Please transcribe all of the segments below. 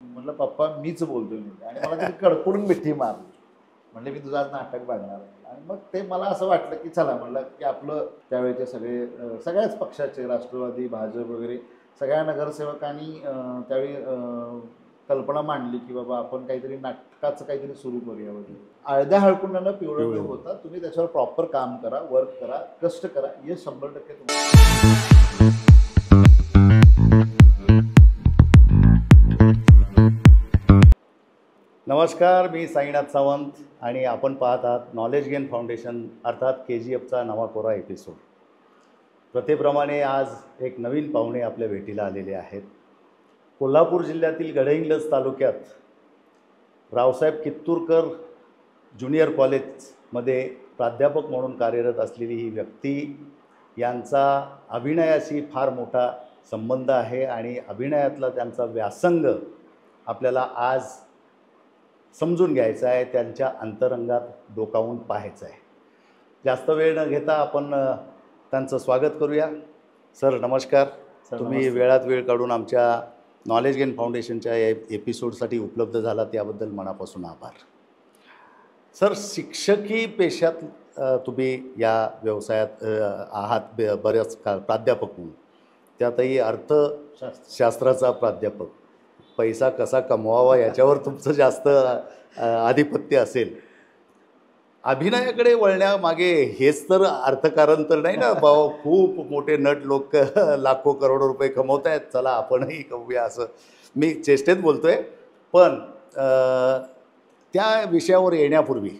म्हटलं पप्पा मीच बोलतोय मी, आणि मला तिने कडकडून मिठी मारली. म्हणले मी तुझं आज नाटक बघणार आहे. आणि मग ते मला असं वाटलं की चला, म्हणलं की आपलं त्यावेळेचे सगळे सगळ्याच पक्षाचे, राष्ट्रवादी, भाजप वगैरे सगळ्या नगरसेवकांनी त्यावेळी कल्पना मांडली की बाबा आपण काहीतरी नाटकाचं काहीतरी सुरू करूया वगैरे. अळद्या हळकुंडानं पिवळं न होता तुम्ही त्याच्यावर प्रॉपर काम करा, वर्क करा, कष्ट करा, हे 100% तुम्हाला. नमस्कार, मी साईनाथ सावंत आणि आपण पाहत आहात नॉलेज गेन फाउंडेशन अर्थात KGFचा नवा कोरा एपिसोड. प्रथेप्रमाणे आज एक नवीन पाहुणे आपल्या भेटीला आलेले आहेत. कोल्हापूर जिल्ह्यातील गडहिंग्लज तालुक्यात रावसाहेब कित्तूरकर ज्युनियर कॉलेजमध्ये प्राध्यापक म्हणून कार्यरत असलेली ही व्यक्ती, यांचा अभिनयाशी फार मोठा संबंध आहे आणि अभिनयातला त्यांचा व्यासंग आपल्याला आज समजून घ्यायचा आहे, त्यांच्या अंतरंगात डोकावून पाहायचं आहे. जास्त वेळ न घेता आपण त्यांचं स्वागत करूया. सर नमस्कार. तुम्ही वेळात वेळ काढून आमच्या नॉलेज गेन फाउंडेशनच्या एपिसोडसाठी उपलब्ध झाला त्याबद्दल मनापासून आभार. सर, शिक्षकी पेशात तुम्ही या व्यवसायात आहात बऱ्याच काळ, प्राध्यापक म्हणून, त्यातही अर्थशास्त्राचा प्राध्यापक. पैसा कसा कमवावा याच्यावर तुमचं जास्त आधिपत्य असेल. अभिनयाकडे वळण्यामागे हेच तर अर्थकारण तर नाही ना, बाबा खूप मोठे नट लोक लाखो करोडो रुपये कमवत आहेत, चला आपणही कमवूया, असं मी चेष्टेत बोलतोय. पण त्या विषयावर येण्यापूर्वी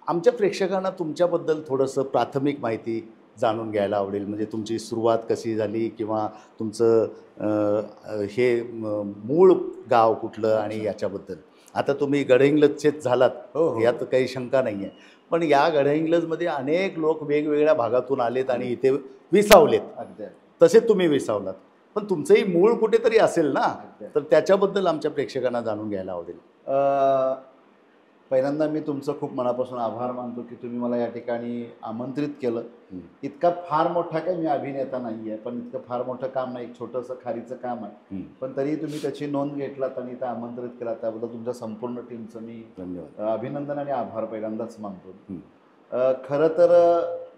आमच्या प्रेक्षकांना तुमच्याबद्दल थोडंसं प्राथमिक माहिती जाणून घ्यायला आवडेल. म्हणजे तुमची सुरुवात कशी झाली किंवा तुमचं हे मूळ गाव कुठलं आणि याच्याबद्दल. आता तुम्ही गडहिंग्लजचेच झालात, यात काही शंका नाही आहे. पण या गडहिंग्लजमध्ये अनेक लोक वेगवेगळ्या भागातून आलेत आणि इथे विसावलेत, तसे तुम्ही विसावलात. पण तुमचंही मूळ कुठेतरी असेल ना, तर त्याच्याबद्दल आमच्या प्रेक्षकांना जाणून घ्यायला आवडेल. पहिल्यांदा मी तुमचं खूप मनापासून आभार मानतो की तुम्ही मला या ठिकाणी आमंत्रित केलं. इतका फार मोठा काही मी अभिनेता नाही आहे, पण इतकं फार मोठं काम नाही, एक छोटंसं खारीचं काम आहे, पण तरी तुम्ही त्याची नोंद घेतलात आणि इथं आमंत्रित केला, त्याबद्दल तुमच्या संपूर्ण टीमचं मी अभिनंदन आणि आभार पहिल्यांदाच मानतो. खरं तर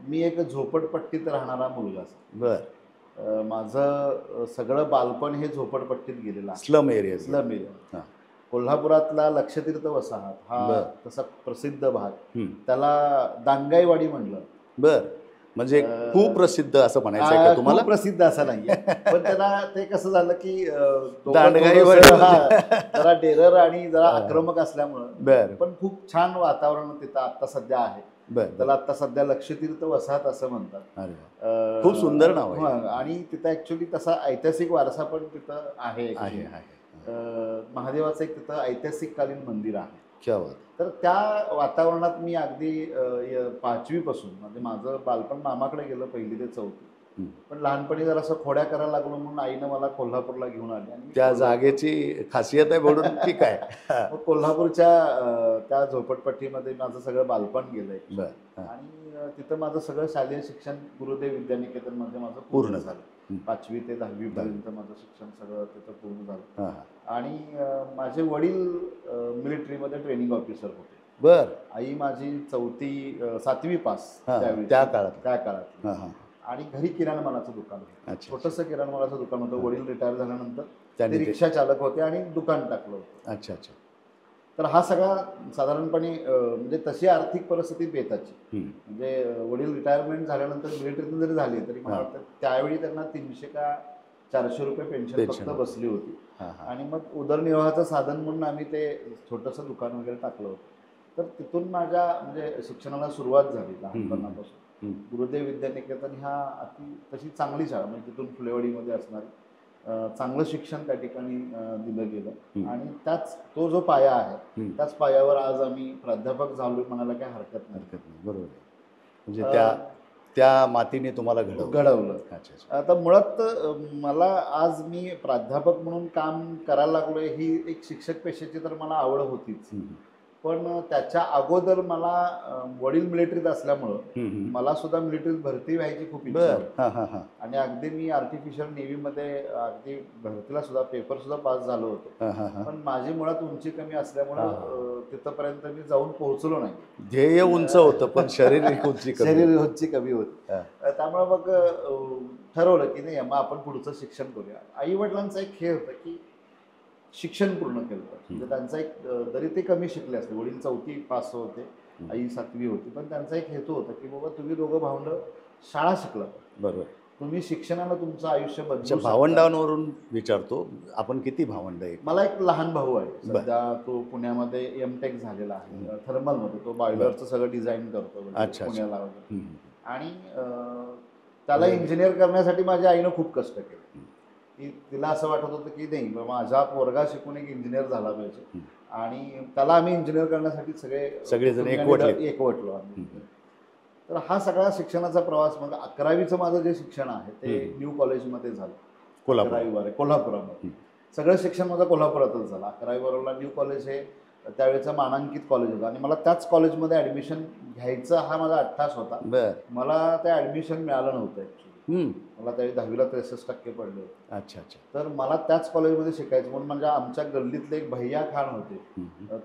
मी एक झोपडपट्टीत राहणारा मुलगा आहे. माझं सगळं बालपण हे झोपडपट्टीत गेलेलं आहे. Slum area. कोल्हापुरातला लक्षतीर्थ वसाहत हा तसा प्रसिद्ध भाग, त्याला दांगाईवाडी म्हणलं. म्हणजे खूप प्रसिद्ध असं म्हणायचं का तुम्हाला? प्रसिद्ध असं नाहीये, पण त्याला ते कसं झालं की जरा डेरर आणि जरा आक्रमक असल्यामुळं, पण खूप छान वातावरण तिथं आता सध्या आहे. त्याला आता सध्या लक्षतीर्थ वसाहत असं म्हणतात. खूप सुंदर नाव आहे. आणि तिथं ऍक्च्युली तसा ऐतिहासिक वारसा पण तिथं आहे. महादेवाचं एक तिथं ऐतिहासिक-कालीन मंदिर आहे. तर त्या वातावरणात मी अगदी 5वी पासून, म्हणजे माझं बालपण मामाकडे गेलं 1ली ते 4थी. पण लहानपणी जर असं खोड्या करायला लागलो म्हणून आईनं मला कोल्हापूरला घेऊन आली. आणि त्या जागेची खासियत आहे म्हणून की काय? मग कोल्हापूरच्या त्या झोपडपट्टीमध्ये माझं सगळं बालपण गेलंय. आणि तिथं माझं सगळं शालेय शिक्षण गुरुदेव विद्यानिकेतनमध्ये माझं पूर्ण झालं. 5वी ते 10वी पर्यंत माझं शिक्षण सगळं तिथं पूर्ण झालं. आणि माझे वडील मिलिटरीमध्ये ट्रेनिंग ऑफिसर होते. आई माझी 7वी पास त्या काळात. आणि घरी किराणा मालाचं दुकान होतं, छोटंसं किराणा मालाचं दुकान होतं. वडील रिटायर झाल्यानंतर ते रिक्षा चालक होते आणि दुकान टाकलं होतं. तर हा सगळा साधारणपणे म्हणजे तशी आर्थिक परिस्थिती बेताची. म्हणजे वडील रिटायरमेंट झाल्यानंतर मिलिटरीतून जरी झाले तरी मला वाटतं त्यावेळी त्यांना 300 का 400 रुपये पेन्शन फक्त बसली होती. आणि मग उदरनिर्वाहाचं साधन म्हणून आम्ही ते छोटंसं दुकान वगैरे टाकलं होतं. तर तिथून माझ्या म्हणजे शिक्षणाला सुरुवात झाली लहानपणापासून. गुरुदेव विद्यानिकेतन ह्या तशी चांगली शाळा, म्हणजे तिथून फुलेवाडीमध्ये असणारी चांगलं शिक्षण त्या ठिकाणी दिलं गेलं. आणि तो जो पाया आहे त्याच पायावर आज आम्ही प्राध्यापक झालो म्हणायला काही हरकत नाही. बरोबर. म्हणजे त्या मातीने तुम्हाला घडवलं. आता मुळात मला आज मी प्राध्यापक म्हणून काम करायला लागलोय, ही एक शिक्षक पेशाची तर मला आवड होतीच. पण त्याच्या अगोदर मला वडील मिलिटरीत असल्यामुळं मला सुद्धा मिलिटरीत भरती व्हायची खूप इच्छा होती. हां हां हां आणि अगदी मी आर्टिफिशियल नेव्हीमध्ये अगदी भरतीला सुद्धा पेपर सुद्धा पास झालो होतो. हां हां हां पण माझी मुळात उंची कमी असल्यामुळं तिथपर्यंत मी जाऊन पोहोचलो नाही. ध्येय उंच होतं पण शारीरिक उंची कमी. शरीर उंची कमी होती. हां. त्यामुळे मग ठरवलं की नाही मग आपण पुढचं शिक्षण करूया. आई वडिलांचा एक खेळ होता की शिक्षण पूर्ण केलं पाहिजे. म्हणजे त्यांचा एक जरी ते कमी शिकले असते, वडील 4थी पास होते, आई 7वी होती, पण त्यांचा एक हेतू होता की बाबा तुम्ही दोघं भावंड शाळा शिकला बरोबर. तुम्ही शिक्षणानं तुमचं आयुष्य बदलू शकता. भावंडांवरून विचारतो, आपण किती भावंड आहे? मला एक लहान भाऊ आहे सध्या, तो पुण्यामध्ये एमटेक झालेला आहे थर्मलमध्ये. तो बॉयलरचं सगळं डिझाईन करतो अच्छा. पुण्याला वगैरे. आणि त्याला इंजिनियर करण्यासाठी माझ्या आईनं खूप कष्ट केले. की तिला असं वाटत होतं की नाही माझा पोरगा शिकून एक इंजिनियर झाला पाहिजे. आणि त्याला आम्ही इंजिनियर करण्यासाठी सगळेजण एकवटलो आम्ही. तर हा सगळा शिक्षणाचा प्रवास मग 11वीचं माझं जे शिक्षण आहे ते न्यू कॉलेजमध्ये झालं कोल्हापुरामध्ये. सगळं शिक्षण माझं कोल्हापुरातच झालं. 11वी बरोबर न्यू कॉलेज हे त्यावेळेचं मानांकित कॉलेज होतं आणि मला त्याच कॉलेजमध्ये ॲडमिशन घ्यायचा हा माझा अट्टास होता. मला ते ॲडमिशन मिळालं नव्हतं ॲक्च्युली. मला त्यावेळी 10वीला 63% पडले होते. अच्छा अच्छा. तर मला त्याच कॉलेजमध्ये शिकायचं म्हणून म्हणजे आमच्या गल्लीतले एक भैया खान होते.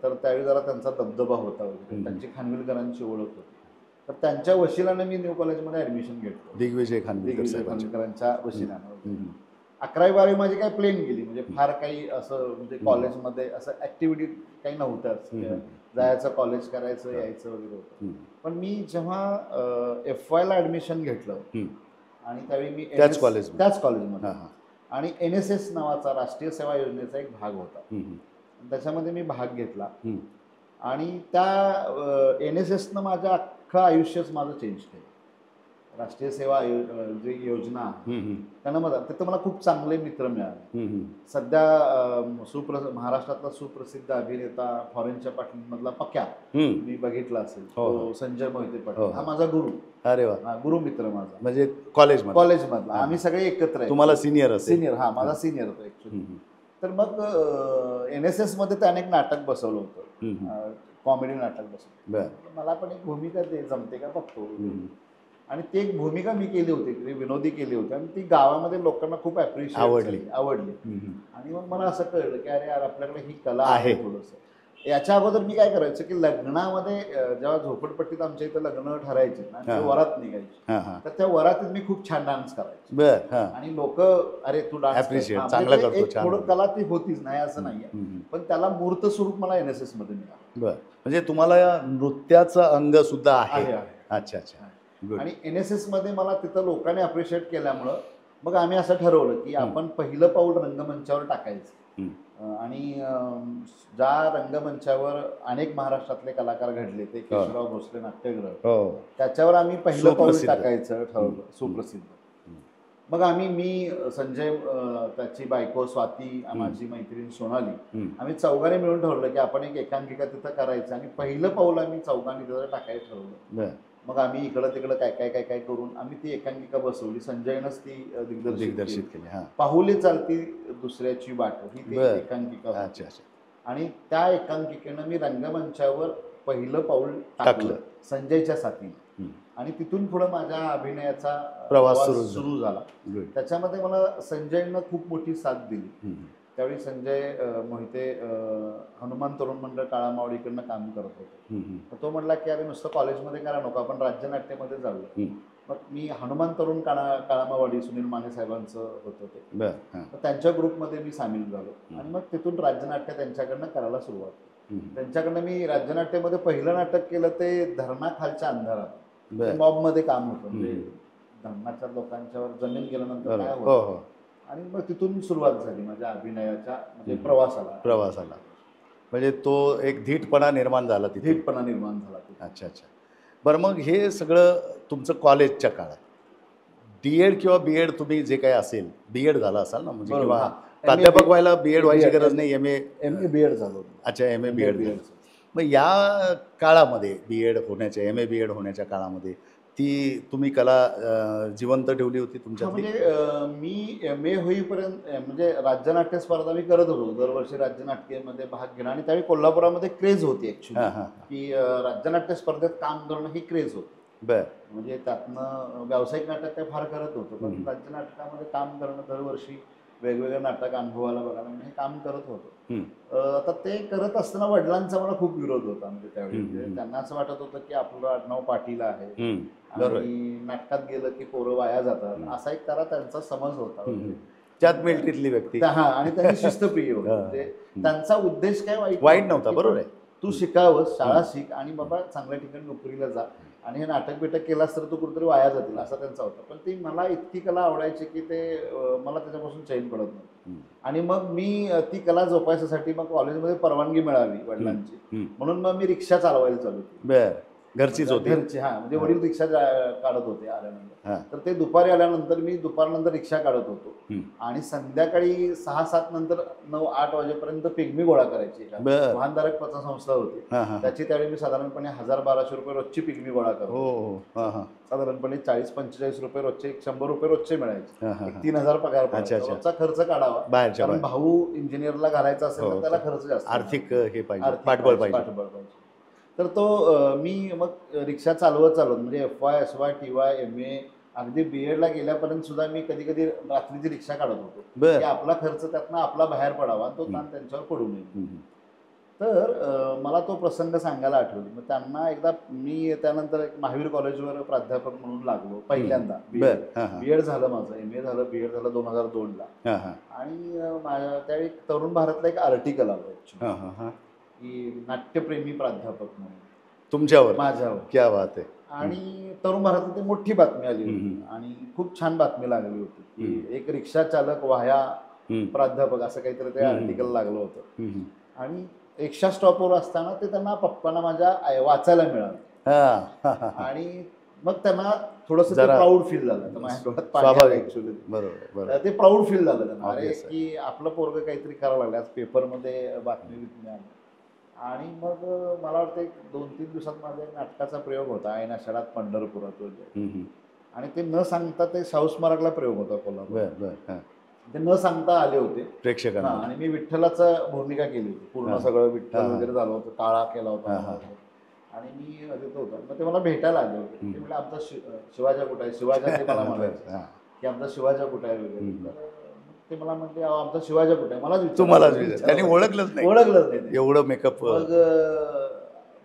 तर त्यावेळी जरा त्यांचा दबदबा होता वगैरे, त्यांची खानविलकरांची ओळख होती. तर त्यांच्या वशिलाने मी न्यू कॉलेजमध्ये ॲडमिशन घेतलं. दिग्विजय खानविलकरांच्या वशिलानं. 11वी 12वी माझी काही प्लेन गेली, म्हणजे फार काही असं म्हणजे कॉलेजमध्ये असं ॲक्टिव्हिटी काही नव्हत्याच. जायचं, कॉलेज करायचं, यायचं वगैरे होतं. पण मी जेव्हा FYला ॲडमिशन घेतलं आणि त्यावेळी मी त्याच कॉलेजमध्ये आणि NSS नावाचा राष्ट्रीय सेवा योजनेचा एक भाग होता. त्याच्यामध्ये मी भाग घेतला आणि त्या NSSनं माझं अख्खं आयुष्यच माझं चेंज केलं. राष्ट्रीय सेवा जी योजना आहे त्यानं तिथं मला खूप चांगले मित्र मिळाले. सध्या महाराष्ट्रातला सुप्रसिद्ध अभिनेता फॉरेनच्या पाटलीमधला पक्या मी बघितला असेल, संजय मोहिते पाटील, हा माझा गुरु. अरे वा. गुरु मित्र माझा, म्हणजे कॉलेजमधला. आम्ही सगळे एकत्र आहे. तुम्हाला सिनियर? हा, माझा सिनियर होतो ऍक्च्युली. तर मग NSS मध्ये त्याने एक नाटक बसवलं होतं, कॉमेडी नाटक बसवलं. मला पण एक भूमिका जमते का बघतो. आणि ती एक भूमिका मी केली होती, विनोदी केली होती आणि ती गावामध्ये लोकांना खूप आवडली. आणि मग मला असं कळलं की अरे यार आपल्याकडे ही कला आहे थोडंसं. याच्या अगोदर मी काय करायचं की लग्नामध्ये जेव्हा झोपडपट्टीत आमच्या इथं लग्न ठरायचे ना, वरात निघायची, तर त्या वरातीत मी खूप छान डान्स करायचो. आणि लोक अरे तू डान्स थोडं कला ती होतीच, नाही असं नाहीये, पण त्याला मूर्त स्वरूप मला NSS मध्ये मिळालं. म्हणजे तुम्हाला नृत्याचं अंग सुद्धा आहे? अच्छा अच्छा. आणि NSS मध्ये मला तिथं लोकांनी अप्रिशिएट केल्यामुळं मग आम्ही असं ठरवलं की आपण पहिलं पाऊल रंगमंचावर टाकायचं. आणि ज्या रंगमंचावर अनेक महाराष्ट्रातले कलाकार घडले, ते केशवराव भोसले नाट्यगृह, त्याच्यावर आम्ही पहिलं पाऊल टाकायचं ठरवलं, सुप्रसिद्ध. मग मी संजय, त्याची बायको स्वाती, माझी मैत्रीण सोनाली, आम्ही चौघांनी मिळून ठरवलं की आपण एक एकांकिका तिथं करायचं आणि पहिलं पाऊल आम्ही चौघांनी तिथं टाकायचं ठरवलं. मग आम्ही इकडं तिकडं काय करून आम्ही ती एकांकिका बसवली. संजयनंच ती दिग्दर्शित केली. पाहुली चालती दुसऱ्याची वाट ही ती एकांकिका. आणि त्या एकांकिकेनं मी रंगमंचावर पहिलं पाऊल टाकलं संजयच्या साथीने. आणि तिथून पुढं माझ्या अभिनयाचा प्रवास सुरू झाला. त्याच्यामध्ये मला संजयनं खूप मोठी साथ दिली. त्यावेळी संजय मोहिते हनुमान तरुण मंडळ काळामावडीकडनं काम करत होते. तो म्हटला की अरे नुसतं कॉलेजमध्ये करा नको, आपण राज्यनाट्यामध्ये जाऊया. मग मी हनुमान तरुण काळामावाडी सुनील माने साहेबांचं होतं ते, त्यांच्या ग्रुपमध्ये मी सामील झालो. आणि मग तिथून राज्यनाट्य त्यांच्याकडनं करायला सुरुवात केली. त्यांच्याकडनं मी राज्यनाट्यामध्ये पहिलं नाटक केलं ते धरणाखालच्या अंधारात. मॉबमध्ये काम होतं, म्हणजे धरणाच्या लोकांच्यावर जमीन गेल्यानंतर काय होतं. आणि मग तिथून सुरुवात झाली माझ्या अभिनयाच्या म्हणजे प्रवासाला. म्हणजे तो एक धीटपणा निर्माण झाला तिथे. अच्छा अच्छा. बरं, मग हे सगळं तुमचं कॉलेजच्या काळात DED किंवा BEd तुम्ही जे काही असेल, BEd झाला असाल ना, म्हणजे किंवा प्राध्यापक व्हायला BEd व्हायची गरज नाही, MA BEd झालो. अच्छा, MA BEd. मग या काळामध्ये BEd होण्याच्या, MA BEd होण्याच्या काळामध्ये ती तुम्ही कला जिवंत ठेवली होती तुमच्यात? म्हणजे मी MA होईपर्यंत म्हणजे राज्यनाट्य स्पर्धा मी करत होतो. दरवर्षी राज्यनाट्यामध्ये भाग घेणं आणि त्यावेळी कोल्हापुरामध्ये क्रेज होती ॲक्च्युली, हां हां. की राज्यनाट्य स्पर्धेत काम करणं ही क्रेज होती. बर. म्हणजे त्यातनं व्यावसायिक नाटक काय फार करत होतो, पण हम्म. राज्य नाटकामध्ये काम करणं, दरवर्षी वेगवेगळं नाटक अनुभवाला बघायला म्हणजे हे काम करत होतो. आता ते करत असताना वडिलांचा मला खूप विरोध होता. म्हणजे त्यावेळी म्हणजे त्यांना असं वाटत होतं की आपलं आडनाव पाटील आहे आणि नाटकात गेलं की पोरं वाया जातात, असा एक त्यांचा समज होता. त्यात मिलिटरीतली व्यक्ती हा, आणि त्यांनी शिस्तप्रिय होते. म्हणजे त्यांचा उद्देश काय वाईट नव्हता, बरोबर आहे. तू शिकावं, शाळा शिक आणि बाबा चांगल्या ठिकाणी नोकरीला जा आणि हे नाटक बिटक केलास तर तू कुठेतरी वाया जातील असा त्यांचा होता. पण ती मला इतकी कला आवडायची की ते मला त्याच्यापासून चैन पडत नव्हतं. आणि मग मी ती कला जोपासायसाठी मग कॉलेजमध्ये परवानगी मिळावी वडिलांची, म्हणून मग मी रिक्षा चालवायला चालू केली. बर. घरचीच होती? घरची, हा. म्हणजे वडील रिक्षा काढत होते आल्यानंतर, तर ते दुपारी आल्यानंतर मी दुपारनंतर रिक्षा काढत होतो आणि संध्याकाळी 6-7 नंतर 9-8 वाजेपर्यंत पिगमी गोळा करायची. वाहनधारक पतसंस्था होती त्याची, त्यावेळी मी साधारणपणे 1000-1200 रुपये रोजची पिगमी गोळा करतो. साधारणपणे 40-45 रुपये रोजचे, 100 रुपये रोजचे मिळायचे. 3000 पगार पडायचा. रोजचा खर्च काढावा, कारण भाऊ इंजिनियरला घालायचा असेल तर त्याला खर्च जास्त, आर्थिक हे पाहिजे, पाठबळ पाहिजे. तर तो मी मग रिक्षा चालवत म्हणजे FY, SY, TY, MA, अगदी BEd ला गेल्यापर्यंत सुद्धा मी कधी कधी रात्रीची रिक्षा काढत होतो की आपला खर्च त्यातनं आपला बाहेर पडावा, तो ताण त्यांच्यावर पडू नये. तर मला तो प्रसंग सांगायला आठवला. मग त्यांना एकदा मी त्यानंतर महावीर कॉलेजवर प्राध्यापक म्हणून लागलो पहिल्यांदा. BEd झालं माझं, MA झालं, BEd झालं 2002ला. आणि त्यावेळी तरुण भारतला एक आर्टिकल आलं की नाट्यप्रेमी प्राध्यापक म्हणून तुमच्यावर, माझ्यावर. क्या बात आहे. आणि तरुण भारतात ती मोठी बातमी आली होती आणि खूप छान बातमी लागली होती की एक रिक्षा चालक वाया प्राध्यापक असं काहीतरी ते आर्टिकल लागलं होतं. आणि रिक्षा स्टॉपवर असताना ते त्यांना पप्पांना माझ्या वाचायला मिळालं आणि मग त्यांना थोडंसं प्राऊड फील झालं. माझ्या डोळ्यात पाणी ऍक्च्युली, बरोबर, ते प्राऊड फील झालं त्यांना, अरे की आपलं पोरगं काहीतरी करायला लागलं, आज पेपरमध्ये बातमी आली. आणि मग मला वाटतं 2-3 दिवसात माझ्या नाटकाचा प्रयोग होता ऐन आषाढात पंढरपुरात वगैरे. आणि ते न सांगता ते शाहू स्मारकला प्रयोग होता कोल्हापूर, ते न सांगता आले होते प्रेक्षकांना. आणि मी विठ्ठलाचा भूमिका केली होती, पूर्ण सगळं विठ्ठल वगैरे झालं होतं, टाळा केला होता आणि मी तिथं होतो. मग ते मला भेटायला आले होते. ते म्हणजे आमचा शिवाजा कुठं आहे, शिवाजा ते मला म्हणायचं की आमचा शिवाजा कुठं आहे वगैरे. ते मला म्हणते आमचा शिवाजा कुठे आहे, मलाच ओळखलंच नाही एवढं मेकअप. मग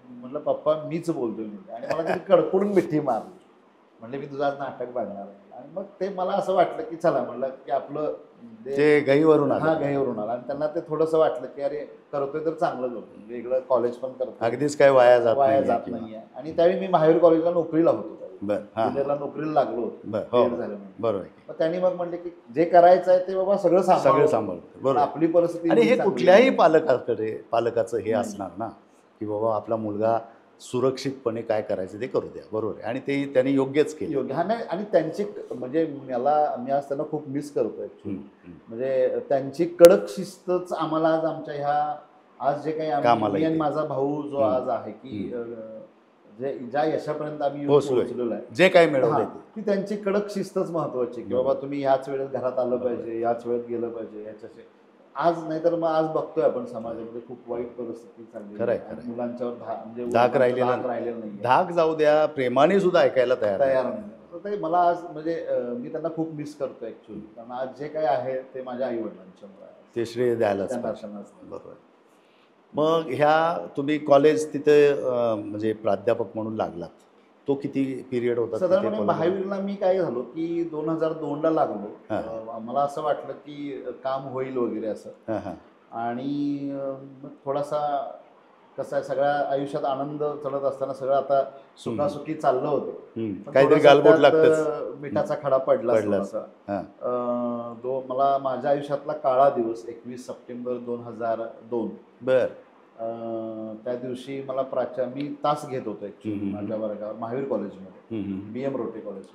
म्हटलं पप्पा मीच बोलतोय म्हणजे. आणि मला तरी कडकडून मिठी मारली, म्हणजे मी तुझं आज नाटक बघणार आहे. आणि मग ते मला असं वाटलं की चला, म्हणलं की आपलं ते घाईवरून आलं. घाईवरून आलं. आणि त्यांना ते थोडंसं वाटलं की अरे करतोय तर चांगलं करतो, वेगळं कॉलेज पण करतो, अगदीच काय वाया जात नाहीये. आणि त्यावेळी मी महावीर कॉलेजला नोकरीला होतो, पुण्याला नोकरीला लागलो होतो. बरोबर. मग त्यांनी मग म्हटले की जे करायचं आहे ते बाबा सगळं सांभाळतो, बरोबर, आपली परिस्थिती. आणि हे कुठल्याही पालकाचं हे असणार ना की बाबा आपला मुलगा सुरक्षितपणे काय करायचं ते करू द्या, बरोबर आहे. आणि ते त्यांनी योग्यच केलं. हा नाही, आणि त्यांची म्हणजे मी आज त्यांना खूप मिस करतो ऍक्च्युली. म्हणजे त्यांची कडक शिस्तच आम्हाला आज आमच्या ह्या आज जे काही मी आणि माझा भाऊ जो आज आहे की ज्या यशापर्यंत आम्ही पोहोचलेलो आहे, जे काही मिळवलं ती त्यांची कडक शिस्तच महत्वाची की बाबा तुम्ही ह्याच वेळेत घरात आलं पाहिजे, ह्याच वेळेत गेलं पाहिजे. ह्याच्याशी आज नाही तर मग आज बघतोय आपण समाजामध्ये खूप वाईट परिस्थिती चालली आहे. मुलांच्यावर म्हणजे धाक राहिलेला नाही. धाक जाऊ द्या, प्रेमाने सुद्धा ऐकायला तयार नाही. तर ते मला आज म्हणजे मी त्यांना खूप मिस करतो ऍक्च्युली. कारण आज जे काही आहे ते माझ्या आई वडिलांच्यामुळे, ते श्रेय द्यायलाच बरोबर. मग तुम्ही कॉलेज तिथे म्हणजे प्राध्यापक म्हणून लागलात, तो किती पिरियड होता? साधारणपणे महावीरला मी काय झालो की 2002ला लागलो. मला असं वाटलं की काम होईल वगैरे असं. आणि मग थोडासा कसं आहे, सगळ्या आयुष्यात आनंद चढत असताना सगळं आता सुखासुखी चाललं होतं, काहीतरी गालबोट लागतं, मिठाचा खडा पडला. मला माझ्या आयुष्यातला काळा दिवस 21 सप्टेंबर 2002. त्या दिवशी मला मी तास घेत होतो ऍक्च्युली माझ्या वर्गावर महावीर कॉलेजमध्ये, BM रोटे कॉलेज.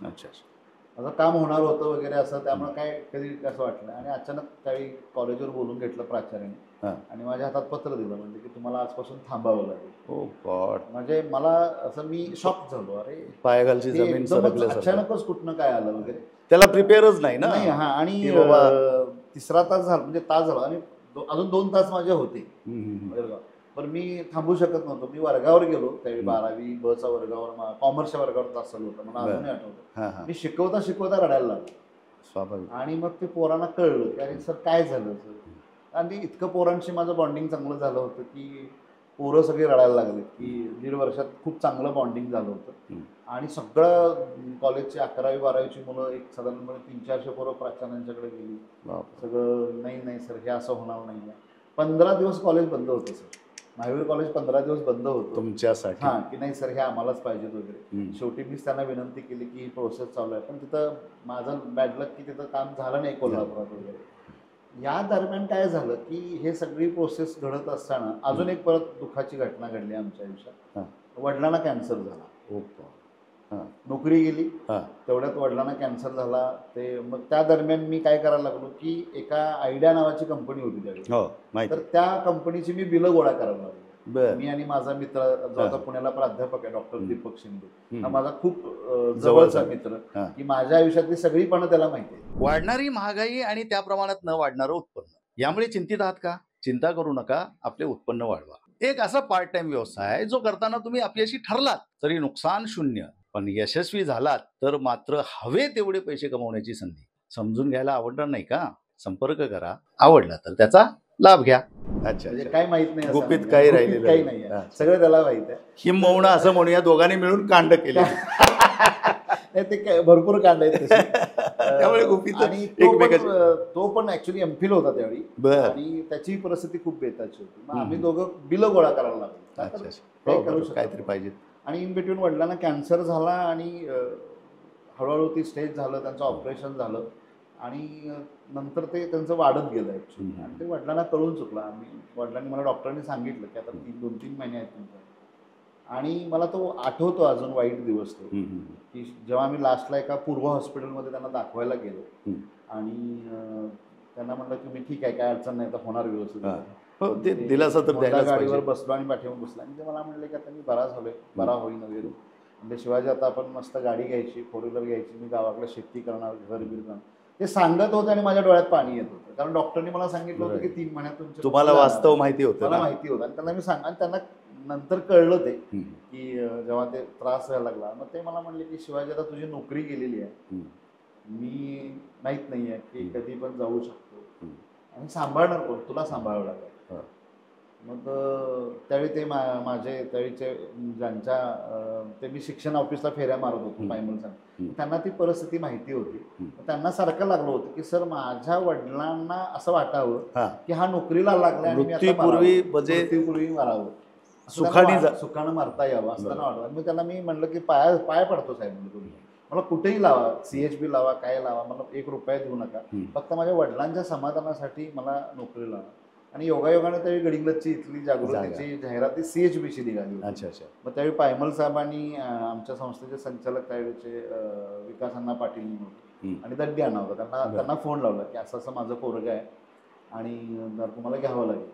माझं काम होणार होतं वगैरे असं, त्यामुळे काय कधी असं वाटलं. आणि अचानक त्यावेळी कॉलेजवर बोलून घेतलं प्राचार्याने आणि माझ्या हातात पत्र दिलं, म्हणजे की तुम्हाला आजपासून थांबावं लागेल. ओ गॉड. म्हणजे मला असं मी शॉक झालो, अरे पायाखालची हे जमीन एकदमच सरकल्यासारखं. अचानकच कुठनं काय आलं वगैरे. त्याला प्रिपेअरच नाही ना. नाही हा. आणि की बाबा. तिसरा तास झाला, म्हणजे तास झाला आणि अजून 2 तास माझे होते. बरं, पण मी थांबू शकत नव्हतो. मी वर्गावर गेलो त्यावेळी 12वी बचा वर्गावर, कॉमर्सच्या वर्गावर तास चालू होता, मला अजूनही आठवतं. मी शिकवता शिकवता रडायला लागलो. स्वाभाविक. आणि मग ते पोरांना कळलं की अरे सर काय झालं सर. आणि इतकं पोरांशी माझं बॉन्डिंग चांगलं झालं होतं की पोरं सगळे रडायला लागले, की 1.5 वर्षात खूप चांगलं बॉन्डिंग झालं होतं. आणि सगळं कॉलेजची 11वी 12वीची मुलं एक साधारणपणे 300-400 पोरं प्राचार्यांच्याकडे गेली. सगळं नाही नाही सर हे असं होणार नाही आहे. 15 दिवस कॉलेज बंद होतं सर. महावीर कॉलेज 15 दिवस बंद होतं तुमच्यासाठी. हां, की नाही सर हे आम्हालाच पाहिजेत वगैरे. शेवटी मीच त्यांना विनंती केली की ही प्रोसेस चालू आहे, पण तिथं माझं बॅड लक की तिथं काम झालं नाही कोल्हापुरात वगैरे. या दरम्यान काय झालं की हे सगळी प्रोसेस घडत असताना अजून एक परत दुःखाची घटना घडली आमच्या आयुष्यात. वडिलांना कॅन्सर झाला. नोकरी गेली, तेवढ्यात वडिलांना कॅन्सर झाला. ते मग त्या दरम्यान मी काय करायला लागलो की एका आयडिया नावाची कंपनी होती त्यावेळी, तर त्या कंपनीची मी बिलं गोळा करायला लागलो. मी आणि माझा मित्र जो आता पुण्याला प्राध्यापक आहे, डॉक्टर दीपक शिंदे, हा माझा खूप जवळचा मित्र, की माझ्या आयुष्यातली सगळी पण त्याला माहिती आहे. वाढणारी महागाई आणि त्या प्रमाणात न वाढणारं उत्पन्न, यामुळे चिंतित आहात का? चिंता करू नका, आपले उत्पन्न वाढवा. एक असा पार्ट टाइम व्यवसाय जो करताना तुम्ही अपयशी ठरलात तरी नुकसान शून्य, पण यशस्वी झालात तर मात्र हवे तेवढे पैसे कमवण्याची संधी. समजून घ्यायला आवडणार नाही का? संपर्क करा. आवडला तर त्याचा लाभ घ्या. म्हणजे काय माहित नाही, गुपित काही राहिलेलं काही नाही, सगळं त्याला माहित आहे. किंबहुना असं म्हणूया दोघांनी मिळून कांड केले. ते काय भरपूर कांड आहेत त्यामुळे गुपित. आणि तो पण ऍक्च्युली एमफिल होता त्यावेळी, आणि त्याची परिस्थिती खूप बेताची होती. मग आम्ही दोघं बिलं गोळा करायला लागलो, काहीतरी पाहिजे. आणि इन बिटवीन वडिलांना कॅन्सर झाला आणि हळूहळू ती स्टेज झालं, त्यांचं ऑपरेशन झालं आणि नंतर ते त्यांचं वाढत गेलं ॲक्च्युली. आणि ते वडिलांना कळून चुकलं. वडिलांनी मला डॉक्टरांनी सांगितलं की आता 2-3 महिने आहेत तुमचं. आणि मला तो आठवतो अजून वाईट दिवस तो, की जेव्हा आम्ही लास्टला एका पूर्व हॉस्पिटलमध्ये त्यांना दाखवायला गेलो आणि त्यांना म्हटलं की मी ठीक आहे, काय अडचण नाही, तर होणार व्यवस्थित. गाडीवर बसलो आणि पाठीवर बसलो आणि ते मला म्हणले की आता मी बरा झालोय, बरा होईन वगैरे. म्हणजे शिवाजी आता आपण मस्त गाडी घ्यायची, 4 व्हीलर घ्यायची, मी गावाकडे शेती करणार, घर बीर करणार, ते सांगत होते आणि माझ्या डोळ्यात पाणी येत होतं. कारण डॉक्टरनी मला सांगितलं होतं की 3 महिन्यात तुमचं, तुम्हाला वास्तव माहिती होतं, मला माहिती होतं. आणि त्यांना मी आणि त्यांना नंतर कळलं ते की जेव्हा ते त्रास व्हायला लागला, मग ते मला म्हणले की शिवाजी आता तुझी नोकरी गेलेली आहे, मी माहीत नाही आहे की कधी पण जाऊ शकतो आणि सांभाळणार कोण, तुला सांभाळावं लागेल. मग त्यावेळी ते माझे त्यावेळीचे ज्यांच्या ते मी शिक्षण ऑफिसला फेऱ्या मारत होतो पायमलसाठी, त्यांना ती परिस्थिती माहिती होती. त्यांना सारखं लागलं होतं की सर माझ्या वडिलांना असं वाटावं की हा नोकरीला लागला आणि मृत्यूपूर्वी मारावं, सुखानं मारता यावं असं त्यांना वाटलं. मग त्यांना मी म्हणलं की पाय पडतो साहेब, म्हणजे तुम्ही मला कुठेही लावा, CHB लावा, काय लावा, मला 1 रुपया देऊ नका, फक्त माझ्या वडिलांच्या समाधानासाठी मला नोकरी लावा. आणि योगायोगाने त्यावेळी गडिंग्लजची इथली जागृतीची जाहिराती CHBची निघाली होती. मग त्यावेळी पायमल साहेबांनी आमच्या संस्थेचे संचालक त्यावेळीचे विकास अण्णा पाटील होते आणि दड्डी अण्णा होता, त्यांना फोन लावला की असं असं माझं पोरगं आहे आणि तुम्हाला घ्यावं लागेल.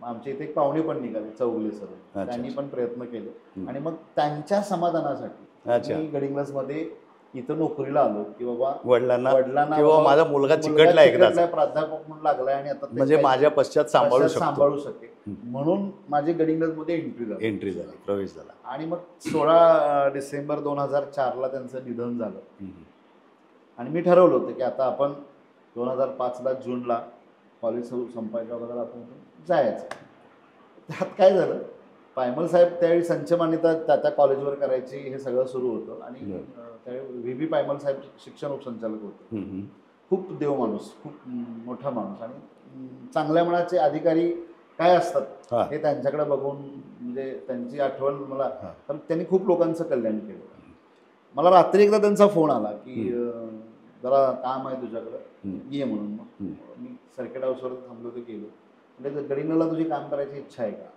मग आमच्या इथे एक पाहुणे पण निघाले, चौगले सर, त्यांनी पण प्रयत्न केले आणि मग त्यांच्या समाधानासाठी मी गडिंग्लजमध्ये इथं नोकरीला आलो की बाबा वडिलांना किंवा माझा मुलगा चिकटला प्राध्यापक म्हणून लागलाय आणि आता म्हणजे माझ्या पश्चात सांभाळू शकेल म्हणून माझी गडिंग्लजमध्ये एंट्री झाली, प्रवेश झाला. आणि मग 16 डिसेंबर 2004ला त्यांचं निधन झालं. आणि मी ठरवलं होतं की आता आपण 2005ला जूनला कॉलेज संपायच्या वगैरे आपण जायचं. त्यात काय झालं, पायमल साहेब त्यावेळी संच मान्यता त्या कॉलेजवर करायची, हे सगळं सुरू होतं. आणि त्यावेळी VB पायमल साहेब शिक्षण उपसंचालक होते. खूप देव माणूस, खूप मोठा माणूस आणि चांगल्या मनाचे अधिकारी काय असतात हे त्यांच्याकडे बघून म्हणजे त्यांची आठवण मला, कारण त्यांनी खूप लोकांचं कल्याण केलं. मला रात्री एकदा त्यांचा फोन आला की जरा काम आहे तुझ्याकडं, ये म्हणून. मग मी सर्किट हाऊसवर थांबलो होतो, गेलो. म्हणजे गडिंग्लजला तुझी काम करायची इच्छा आहे का?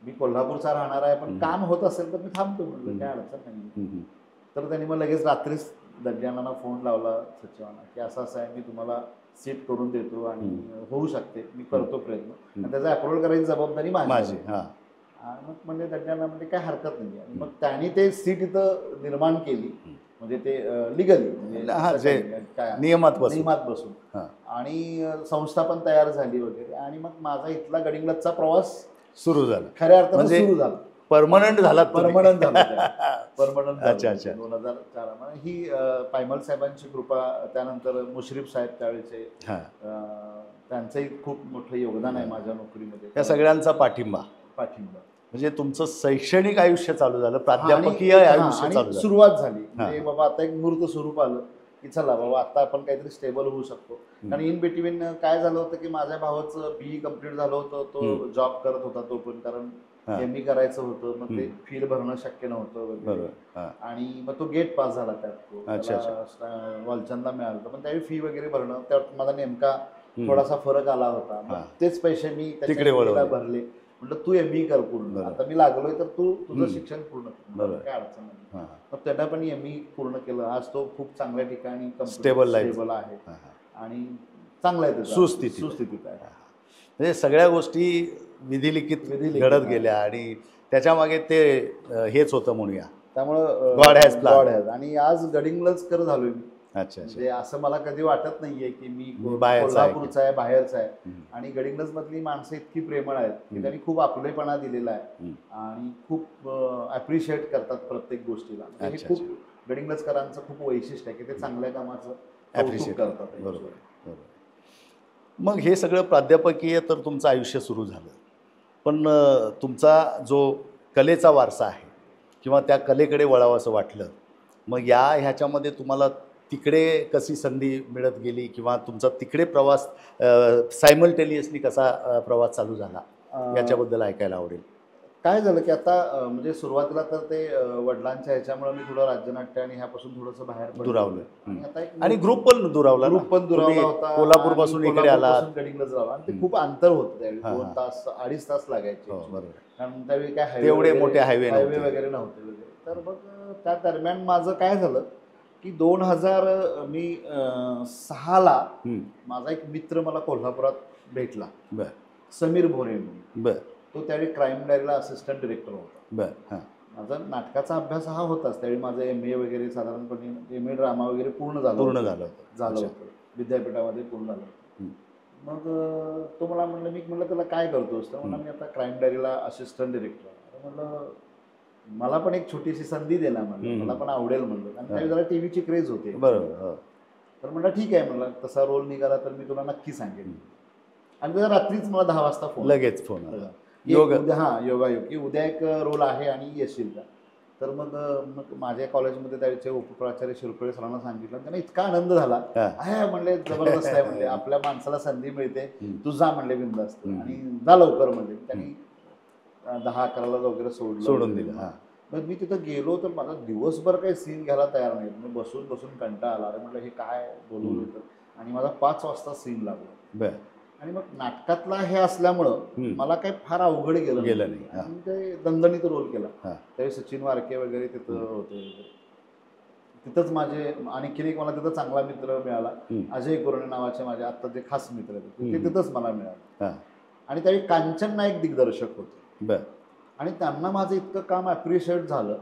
मी कोल्हापूरचा राहणार आहे, पण काम होत असेल तर मी थांबतो, म्हणलं काय अडचण नाही. तर त्यांनी मग लगेच रात्रीच दड्याना फोन लावला सचिवांना की असं असं आहे, मी तुम्हाला सीट करून देतो आणि होऊ शकते, मी करतो प्रयत्न आणि त्याचा अप्रूव्हल करायची जबाबदारी माझी. हां. आणि मग म्हणजे दड्याना म्हणजे काय हरकत नाही आणि मग त्यांनी ते सीट इथं निर्माण केली, म्हणजे ते लिगली म्हणजे हां, असं जे काही काय नियमात बसून. नियमात बसून हां. आणि संस्था पण तयार झाली वगैरे आणि मग माझा इथला गडिंग्लजचा प्रवास सुरू झालं. खऱ्या अर्थानं म्हणजे सुरू झाला. परमनंट झालात तुम्ही. परमनंट झालं परमनंट अच्छा, अच्छा. 2004 ही पायमल साहेबांची कृपा, त्यानंतर मुश्रीफ साहेब त्यावेळेचे, हां. त्यांचंही खूप मोठं योगदान आहे माझ्या नोकरीमध्ये, या सगळ्यांचा पाठिंबा. म्हणजे तुमचं शैक्षणिक आयुष्य चालू झालं, प्राध्यापकीय आयुष्य आणि चालू झालं. सुरुवात झाली म्हणजे बाबा आता एक मूर्त स्वरूप आलं की चला बाबा आता आपण काहीतरी स्टेबल होऊ शकतो. आणि इन बिटवीन काय झालं होतं की माझ्या भावाचं BE कम्प्लीट झालं होतं, तो जॉब करत होता तो पण, कारण ME करायचं होतं, मग ते फी भरणं शक्य नव्हतं वगैरे आणि मग तो गेट पास झाला त्यात, तो वालचंदला मिळालं पण त्यावेळी फी वगैरे भरणं, त्यात माझा नेमका थोडासा फरक आला होता. मग तेच पैसे मी तिकडे भरले, म्हटलं तू ME कर पूर्ण, आता मी लागलोय तर तू तुझं शिक्षण पूर्ण कर, काय अडचण नाही. मग त्यांना पण ME पूर्ण केलं. आज तो खूप चांगल्या ठिकाणी स्टेबल आहे आणि चांगला आहे, सुस्थितीत आहे. म्हणजे सगळ्या गोष्टी विधिलिखित घडत गेल्या आणि त्याच्या मागे ते हेच होतं म्हणूया. त्यामुळं गॉड हॅज प्लॅन. आणि आज गडिंग्लजकर झालोय मी. अच्छा. म्हणजे असं मला कधी वाटत नाहीये की मी बाहेरचा आहे. कोल्हापूरचा आहे, बाहेरचा आहे. आणि गडिंग्लज मधली माणसं इतकी प्रेमळ आहेत की त्यांनी खूप आपुलेपणा दिलेला आहे आणि खूप अप्रिशिएट करतात प्रत्येक गोष्टीला. हे खूप गडिंग्लजकरांचं खूप वैशिष्ट्य आहे की ते चांगल्या कामाचं अप्रिशिएट करतात. बरोबर. मग हे सगळं प्राध्यापकीय तर तुमचं आयुष्य सुरू झालं, पण तुमचा जो कलेचा वारसा आहे किंवा त्या कलेकडे वळावं असं वाटलं, मग ह्याच्यामध्ये तुम्हाला तिकडे कशी संधी मिळत गेली किंवा तुमचा तिकडे प्रवास सायमल्टेनियसली कसा प्रवास चालू झाला, याच्याबद्दल ऐकायला आवडेल. काय झालं की आता म्हणजे सुरुवातीला तर ते वडिलांच्या ह्याच्यामुळे मी थोडं राज्यनाट्य आणि ह्यापासून थोडंसं बाहेर दुरावलं आणि ग्रुप पण दुरावला होता. कोल्हापूर पासून इकडे आला, गडिंग्लज राहिला आणि ते खूप अंतर होतं त्यावेळी, 2 तास 2.5 तास लागायचे. कारण त्यावेळी काय एवढे मोठे हायवे वगैरे नव्हते. तर मग त्या दरम्यान माझं काय झालं की 2006ला माझा एक मित्र मला कोल्हापुरात भेटला, समीर भोरे म्हणून. तो त्यावेळी क्राईम डायरीला असिस्टंट डिरेक्टर होता. माझा नाटकाचा अभ्यास हा होताच त्यावेळी. माझं MA वगैरे साधारणपणे MA ड्रामा वगैरे पूर्ण झालं होतं विद्यापीठामध्ये, पूर्ण झालं होतं. मग तो मला म्हणलं, मी म्हणलं त्याला काय करतोस, तर म्हणलं मी आता क्राईम डायरीला असिस्टंट डिरेक्टर. म्हणलं मला पण एक छोटीशी संधी दे ना, म्हणलं मला पण आवडेल म्हणलं. आणि त्यावेळी जरा टीव्हीची क्रेज होते. तर म्हणलं ठीक आहे, म्हणलं तसा रोल निघाला तर मी तुला नक्की सांगेन. आणि त्याला रात्रीच मला 10 वाजता लगेच फोन योगायोग की उद्या एक रोल आहे आणि येशील का. तर मग माझ्या कॉलेजमध्ये त्यावेळेचे उपप्राचार्य शिरपळे सरांना सांगितलं, त्यांना इतका आनंद झाला. आहे म्हणले, जबरदस्त आहे म्हणले, आपल्या माणसाला संधी मिळते, तू जा म्हणले बिनधास्त आणि जा लवकर म्हणले. त्यांनी 10-11ला वगैरे सोडून दिलं. मग मी तिथं गेलो तर माझा दिवसभर काही सीन घ्यायला तयार नाही. मी बसून कंटाळा आला. अरे म्हटलं हे काय बोलवलं तर, आणि माझा 5 वाजता सीन लागला. आणि मग नाटकातला हे असल्यामुळं मला काही फार अवघड गेलं नाही. आणि ते दणदणीत रोल केला. त्यावेळी सचिन वारके वगैरे तिथं होते. तिथंच माझे आणखीन एक मला तिथं चांगला मित्र मिळाला, अजय कुरणे नावाचे माझे आत्ता जे खास मित्र आहेत, ते तिथंच मला मिळाले. आणि त्यावेळी कांचन नाईक दिग्दर्शक होते. आणि त्यांना माझं इतकं काम अप्रिशिएट झालं,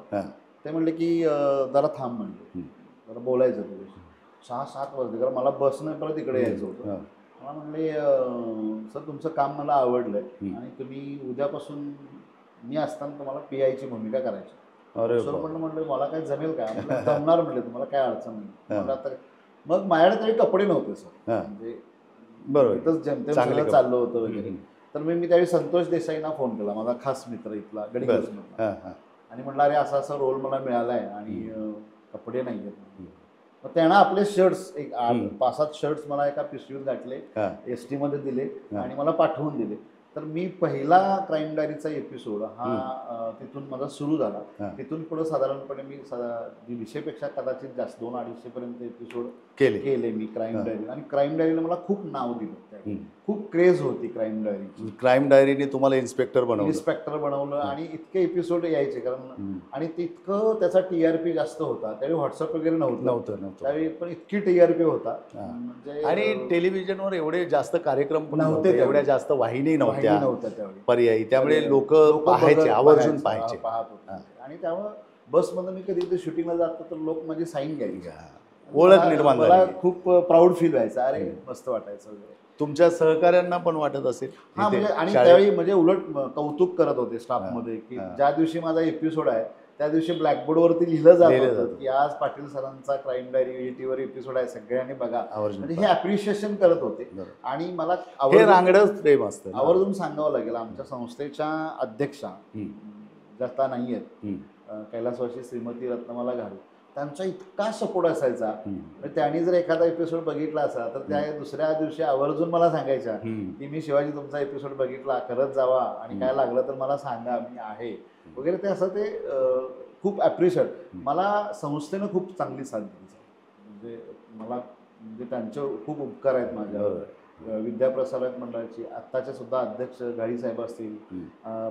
ते म्हणले की जरा थांब म्हणले, जरा बोलायचं तुझ्याशी. 6-7 वाजले, कारण मला बसनं परत इकडे यायचं होतं. मला म्हणले सर तुमचं काम मला आवडलंय आणि तुम्ही उद्यापासून मी असताना तुम्हाला PIची भूमिका करायची. सर म्हणलं मला काय जमेल काय, जमणार म्हणले, तुम्हाला काय अडचण नाही. आता मग माझ्याकडे तरी कपडे नव्हते सर, म्हणजे इथंच जेमतेम सगळं चाललं होतं वगैरे. तर मी त्यावेळी संतोष देसाईंना फोन केला, माझा खास मित्र इथला गडिंग्लजमधला, आणि म्हटलं अरे असा असा रोल मला मिळाला आहे आणि कपडे नाही आहेत. मग त्यांना आपले शर्ट्स एक 5-7 शर्ट्स मला एका पिशवीत घातले, ST मध्ये दिले आणि मला पाठवून दिले. तर मी पहिला क्राईम डायरीचा एपिसोड हा तिथून माझा सुरू झाला. तिथून पुढे साधारणपणे मी 200पेक्षा कदाचित जास्त 200-250 पर्यंत एपिसोड केले मी क्राईम डायरी. आणि क्राईम डायरीला मला खूप नाव दिलं. खूप क्रेज होती क्राईम डायरीची. क्राईम डायरीने तुम्हाला इन्स्पेक्टर बनवलं. इन्स्पेक्टर बनवलं आणि इतके एपिसोड यायचे कारण आणि तितकं त्याचा TRP जास्त होता. त्यावेळी व्हॉट्सअप वगैरे नव्हतं. त्यावेळी पण इतकी TRP होता म्हणजे आणि टेलिव्हिजनवर एवढे जास्त कार्यक्रम पण नव्हते नव्हते, एवढ्या जास्त वाहिनी नव्हत्या त्यावेळी पर्यायी, त्यामुळे लोक पाहायचे, आवर्जून पाहायचे. पाहत होते आणि त्यामुळे बसमध्ये मी कधी शूटिंगला जातो तर लोक माझी साईन घ्यायची, ओळख निर्माण मला झाली. खूप प्राऊड फील व्हायचं, अरे मस्त वाटायचं वगैरे. तुमच्या सहकाऱ्यांना पण वाटत असेल हा इथे म्हणजे आणि शाळेत? त्यावेळी म्हणजे उलट कौतुक करत होते स्टाफमध्ये की ज्या दिवशी माझा एपिसोड आहे त्या दिवशी ब्लॅकबोर्डवरती लिहिलं जात होतं की आज पाटील सरांचा क्राईम डायरी ETV एपिसोड आहे, सगळ्यांनी बघा. म्हणजे हे अप्रिशिएशन करत होते आणि मला हे रांगडच प्रेम असतं. आवर्जून सांगावं लागेल, आमच्या संस्थेच्या अध्यक्षा ज्या आता नाही आहेत, कैलासवासी श्रीमती रत्नमाला घाडू, त्यांचा इतका सपोर्ट असायचा. त्यांनी जर एखादा एपिसोड बघितला असा तर त्या दुसऱ्या दिवशी आवर्जून मला सांगायच्या की मी शिवाजी तुमचा एपिसोड बघितला, करत जावा आणि काय लागलं तर मला सांगा, मी आहे वगैरे. ते असं ते खूप ॲप्रिशिएट. मला संस्थेनं खूप चांगली साथ दिली. म्हणजे मला म्हणजे त्यांचे खूप उपकार आहेत माझ्यावर. विद्याप्रसारक मंडळाची आत्ताचे सुद्धा अध्यक्ष घाडी साहेब असतील,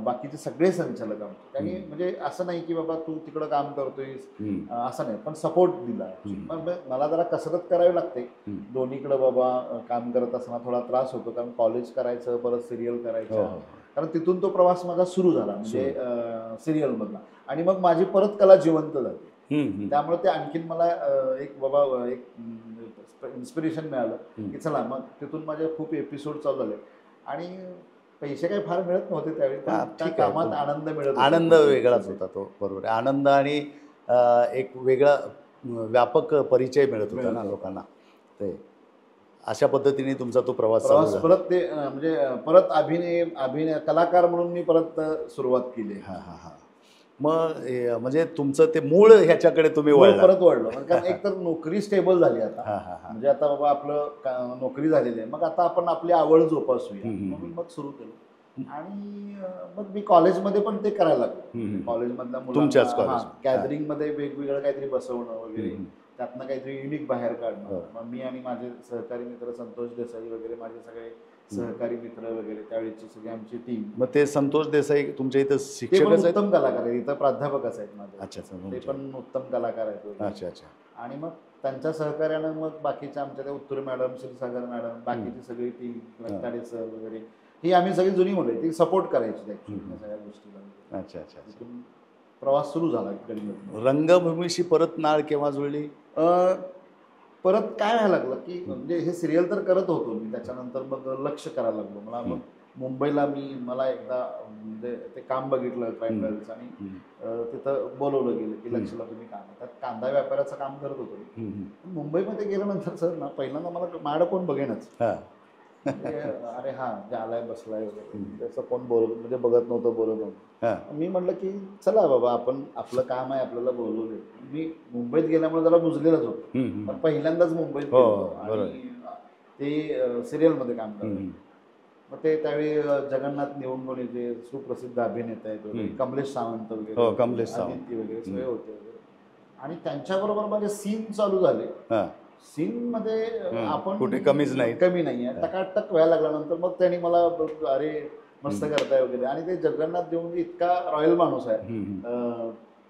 बाकीचे सगळे संचालक आमचे, त्यांनी म्हणजे असं नाही की बाबा तू तिकडं काम करतोयस असं नाही, पण सपोर्ट दिला. मग मला जरा कसरत करावी लागते दोन्हीकडं बाबा. काम करत असताना थोडा त्रास होतो कारण कॉलेज करायचं, परत सिरियल करायचं, कारण तिथून तो प्रवास माझा सुरू झाला म्हणजे सिरियलमधला. आणि मग माझी परत कला जिवंत झाली. त्यामुळे ते आणखीन मला एक बाबा एक इन्स्पिरेशन मिळालं की चला. मग तिथून माझे खूप एपिसोड चालू झाले आणि पैसे काही फार मिळत नव्हते त्यावेळी, त्या कामात आनंद मिळत, आनंद वेगळाच होता तो. बरोबर आहे, आनंद आणि एक वेगळा व्यापक परिचय मिळत होता ना लोकांना. ते अशा पद्धतीने तुमचा तो प्रवास परत ते म्हणजे परत अभिनय कलाकार म्हणून मी परत सुरुवात केली. मग म्हणजे तुमचं ते मूळ ह्याच्याकडे तुम्ही परत वळलो कारण एक तर नोकरी स्टेबल झाली आता. म्हणजे आता बाबा आपलं नोकरी झालेली आहे, मग आता आपण आपली आवड जोपासूया म्हणून मग सुरू केलं. आणि मग मी कॉलेजमध्ये पण ते करायला लागलो. कॉलेजमधल्या मुलांना गॅदरिंगमध्ये वेगवेगळं काहीतरी बसवणं वगैरे, त्यातनं काहीतरी युनिक बाहेर काढणं. मग मी आणि माझे सहकारी मित्र संतोष देसाई वगैरे, माझे सगळे सहकारी मित्र वगैरे, त्यावेळीची सगळी आमची टीम. मग ते संतोष देसाई तुमच्या इथं शिक्षक आहेत? उत्तम कलाकार आहेत, इथं प्राध्यापकच आहेत माझे. अच्छा, ते पण उत्तम कलाकार आहेत. अच्छा अच्छा. आणि मग त्यांच्या सहकार्यानं मग बाकीच्या आमच्या त्या उत्तूर मॅडम, क्षीरसागर मॅडम, बाकीची सगळी टीम, रत्ताडे सर वगैरे, ही आम्ही सगळी जुनी मुलं ती सपोर्ट करायची त्या सगळ्या गोष्टीला. अच्छा अच्छा. प्रवास सुरू झाला. रंगभूमीशी परत नाळ केव्हा जुळली? परत काय व्हायला लागलं की म्हणजे हे सिरियल तर करत होतो मी, त्याच्यानंतर मग लक्ष करायला लागलो. मग मुंबईला मला एकदा म्हणजे ते काम बघितलं क्राईम डायरीचं आणि तिथं बोलवलं गेलं की लक्षला तुम्ही काम, त्यात कांदा व्यापाराचं काम करत होतो. मुंबईमध्ये गेल्यानंतर सर ना पहिल्यांदा मला माझ्याकडे कोण बघेनच. अरे हा जे आलाय बसलाय वगैरे, त्याचं कोण म्हणजे बघत नव्हतं, बोलत नव्हतं. मी म्हटलं की चला बाबा आपण आपलं काम आहे, आपल्याला बोलवलंय. मी मुंबईत गेल्यामुळे जरा बुजलेलंच होतं, पण पहिल्यांदाच मुंबईत आणि ते सिरियलमध्ये काम करतो. मग ते त्यावेळी जगन्नाथ निवंगोनीचे सुप्रसिद्ध अभिनेते आहेत, कमलेश सावंत वगैरे, आदित्य वगैरे सगळे होते वगैरे. आणि त्यांच्याबरोबर माझे सीन चालू झाले. सीन मध्ये आपण कुठे कमी नाही आहे, टकाटक व्हायला लागल्यानंतर मग त्यांनी मला अरे मस्त करताय वगैरे. आणि ते जगन्नाथ देवंगी इतका रॉयल माणूस आहे,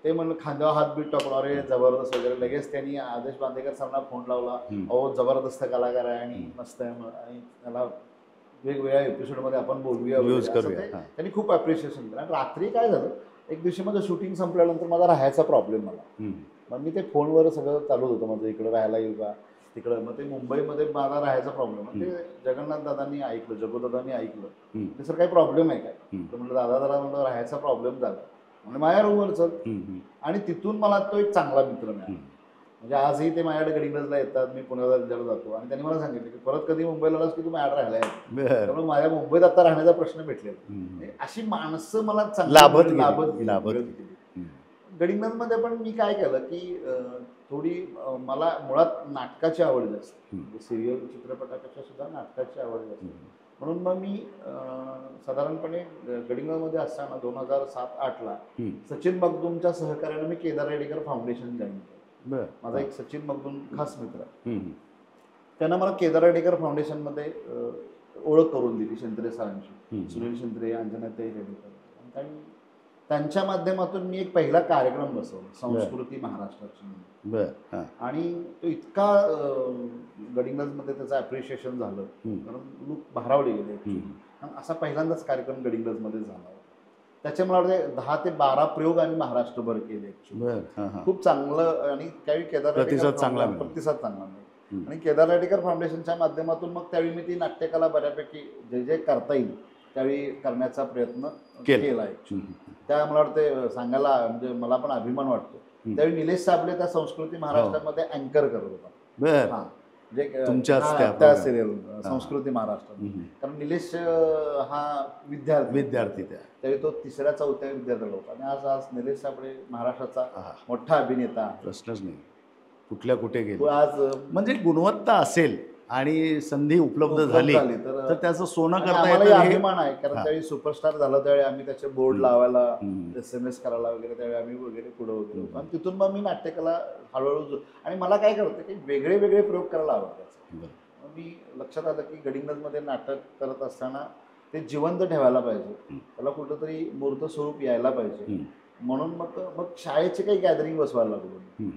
ते म्हणलं खांद्यावर हात बीट टाकून अरे जबरदस्त वगैरे. लगेच त्यांनी आदेश बांदेकर सरांना फोन लावला, अहो जबरदस्त कलाकार आहे आणि मस्त आहे आणि त्याला वेगवेगळ्या एपिसोडमध्ये आपण बोलूया. त्यांनी खूप अप्रिशिएशन केलं. आणि रात्री काय झालं, एक दिवशी माझं शूटिंग संपल्यानंतर माझा राहायचा प्रॉब्लेम मला. मग मी ते फोनवर सगळं चालू होतं माझं, इकडं राहायला येऊ का तिकडं. मग ते मुंबईमध्ये मला राहायचा प्रॉब्लेम, ते जगन्नाथ दादांनी ऐकलं, जगोदादांनी ऐकलं. ते सर काही प्रॉब्लेम आहे काय, तर म्हटलं दादा जरा म्हणलं राहायचा प्रॉब्लेम झाला म्हणजे माझ्या रूमवरच. आणि तिथून मला तो एक चांगला मित्र मिळाला. म्हणजे आजही ते माझ्याकडे गडिंग्लजला येतात, मी पुण्याला जातो. आणि त्यांनी मला सांगितलं की परत कधी मुंबईला आलास की तू माझ्याकडे राहायला आहे. त्यामुळे माझ्या मुंबईत आता राहण्याचा प्रश्न भेटलेला. अशी माणसं मला लाभत गडिंग्लजमध्ये. पण मी काय केलं की थोडी मला मुळात नाटकाची आवड जास्त, सिरियल चित्रपटापेक्षा सुद्धा नाटकाची आवड जास्त. म्हणून मग मी साधारणपणे गडिंग्लजमध्ये असताना 2007-08ला सचिन मगदूमच्या सहकार्याने मी केदार रेडेकर फाउंडेशन जॉईन केलं. माझा एक सचिन मगदूम खास मित्र, त्यानं मला केदार रेडेकर फाउंडेशनमध्ये ओळख करून दिली शिंत्रे सरांची. हम्म. सुनील शिंत्रे, अंजनाताई रेडेकर, आणि त्यांच्या माध्यमातून मी एक पहिला कार्यक्रम बसवला, संस्कृती महाराष्ट्राची म्हणून. बर हां आणि तो इतका गडिंग्लजमध्ये त्याचं ॲप्रिशिएशन झालं, कारण लोक भारावले गेले actually. आणि असा पहिल्यांदाच कार्यक्रम गडिंग्लजमध्ये झाला होता. त्याचे मला वाटते 10 ते 12 प्रयोग आम्ही महाराष्ट्रभर केले actually. बर हां हां खूप चांगलं, आणि काही केदार प्रतिसाद चांगला मिळाला. प्रतिसाद चांगला मिळाला. आणि केदार रेडेकर फाउंडेशनच्या माध्यमातून मग त्यावेळी मी ती नाट्यकला बऱ्यापैकी जे जे करता येईल त्यावेळी करण्याचा प्रयत्न केला आहे. त्या मला वाटते सांगायला म्हणजे मला पण अभिमान वाटतो. त्यावेळी निलेश साबळे त्या संस्कृती महाराष्ट्रामध्ये अँकर करत होता. बर हा म्हणजे तुमच्याच हा, त्या त्या program. सिरियल संस्कृती महाराष्ट्र. कारण निलेश हा विद्यार्थी त्या त्यावेळी तो 3ऱ्या-4थ्या विद्यार्थ्याला होता. आणि आज निलेश साबळे महाराष्ट्राचा आहा. मोठा अभिनेता. प्रश्नच नाही, कुठल्या कुठे तो गेले. आज म्हणजे गुणवत्ता असेल आणि संधी उपलब्ध झाली तर त्याचं सोनं आणि करता आम्हालाही येतं हे. अभिमान आहे, कारण हा. त्यावेळी सुपरस्टार झालं त्यावेळी आम्ही त्याचे बोर्ड लावायला, हम्म. SMS करायला वगैरे त्यावेळी आम्ही वगैरे पुढं वगैरे होतो. आणि तिथून मग मी नाट्यकला हळूहळू आणि मला काय करतं की वेगळे वेगळे प्रयोग करायला आवडतात. बरं. मग मी लक्षात आलं की गडिंग्लजमध्ये नाटक करत असताना ते जिवंत ठेवायला पाहिजे, त्याला कुठंतरी मूर्त स्वरूप यायला पाहिजे. म्हणून मग मग शाळेचे काही गॅदरिंग बसवायला लागलो.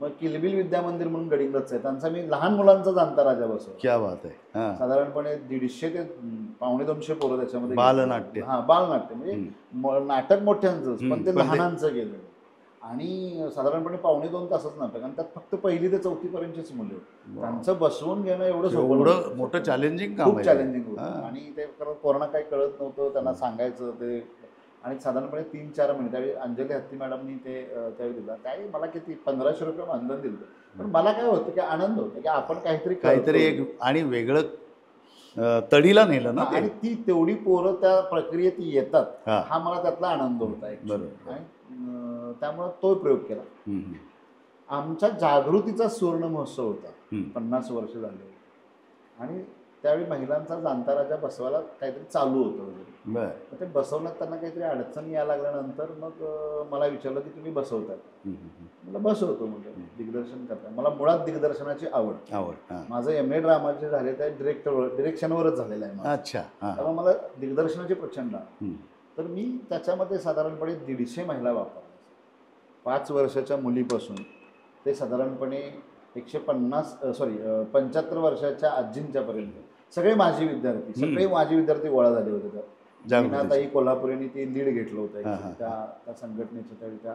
मग किलबिल विद्या मंदिर म्हणून गडिंग्लजचं आहे, त्यांचा मी लहान मुलांचा जाणता राजा बसवला. क्या बात आहे. हां साधारणपणे 150 ते 150 पोरं त्याच्यामध्ये बालनाट्य. हा बालनाट्य म्हणजे नाटक मोठ्यांचंच पण ते पण ते- लहानांचं गेलं. आणि साधारणपणे 1.25 तासच नाटक, आणि त्यात फक्त 1ली ते 4थी पर्यंतचीच मुलं होती. त्यांचं बसवून घेणं एवढं सोपं एवढं नव्हतं. मोठं चॅलेंजिंग काम खूप आहे. चॅलेंजिंग होतं. हां. आणि ते कारण कोरोना काही कळत नव्हतं त्यांना सांगायचं ते. आणि साधारणपणे 3-4 महिने त्यावेळी अंजली हत्ती मॅडमनी ते त्यावेळी दिलं. त्यावेळी मला किती 1500 रुपये मानधन दिलं. पण मला काय होतं की आनंद होतो की आपण काहीतरी काहीतरी करतोय. एक आणि वेगळं तडीला नेलं ना ते. आणि ती तेवढी पोरं त्या प्रक्रियेत येतात, हा. हा मला त्यातला आनंद होता actually. बरोबर. आणि त्यामुळे तो प्रयोग केला. आमच्या जागृतीचा सुवर्ण महोत्सव होता, 50 वर्ष झाले होते. आणि त्यावेळी महिलांचा जाणता राजा बसवायला काहीतरी चालू होतं वगैरे. बर मग ते बसवण्यात त्यांना काहीतरी अडचणी यायला लागल्यानंतर मग मला विचारलं की तुम्ही बसवताय. मला बसवतो म्हणजे दिग्दर्शन करताय. मला मुळात दिग्दर्शनाची आवड. हां. माझं MA ड्रामा जे झाले ते डिरेक्शनवरच झालेलं आहे माझं. अच्छा हां त्यामुळे मला दिग्दर्शनाची प्रचंड आवड. तर मी त्याच्यामध्ये साधारणपणे 150 महिला वापरल्या. 5 वर्षाच्या मुलीपासून ते साधारणपणे 75 वर्षाच्या आजींच्या पर्यंत सगळे माझे विद्यार्थी, सगळे माझे विद्यार्थी गोळा झाले होते. त्या मीनाताई कोल्हापुरेंनी ते लीड घेतलं होतं त्या संघटनेच्या, त्यावेळी त्या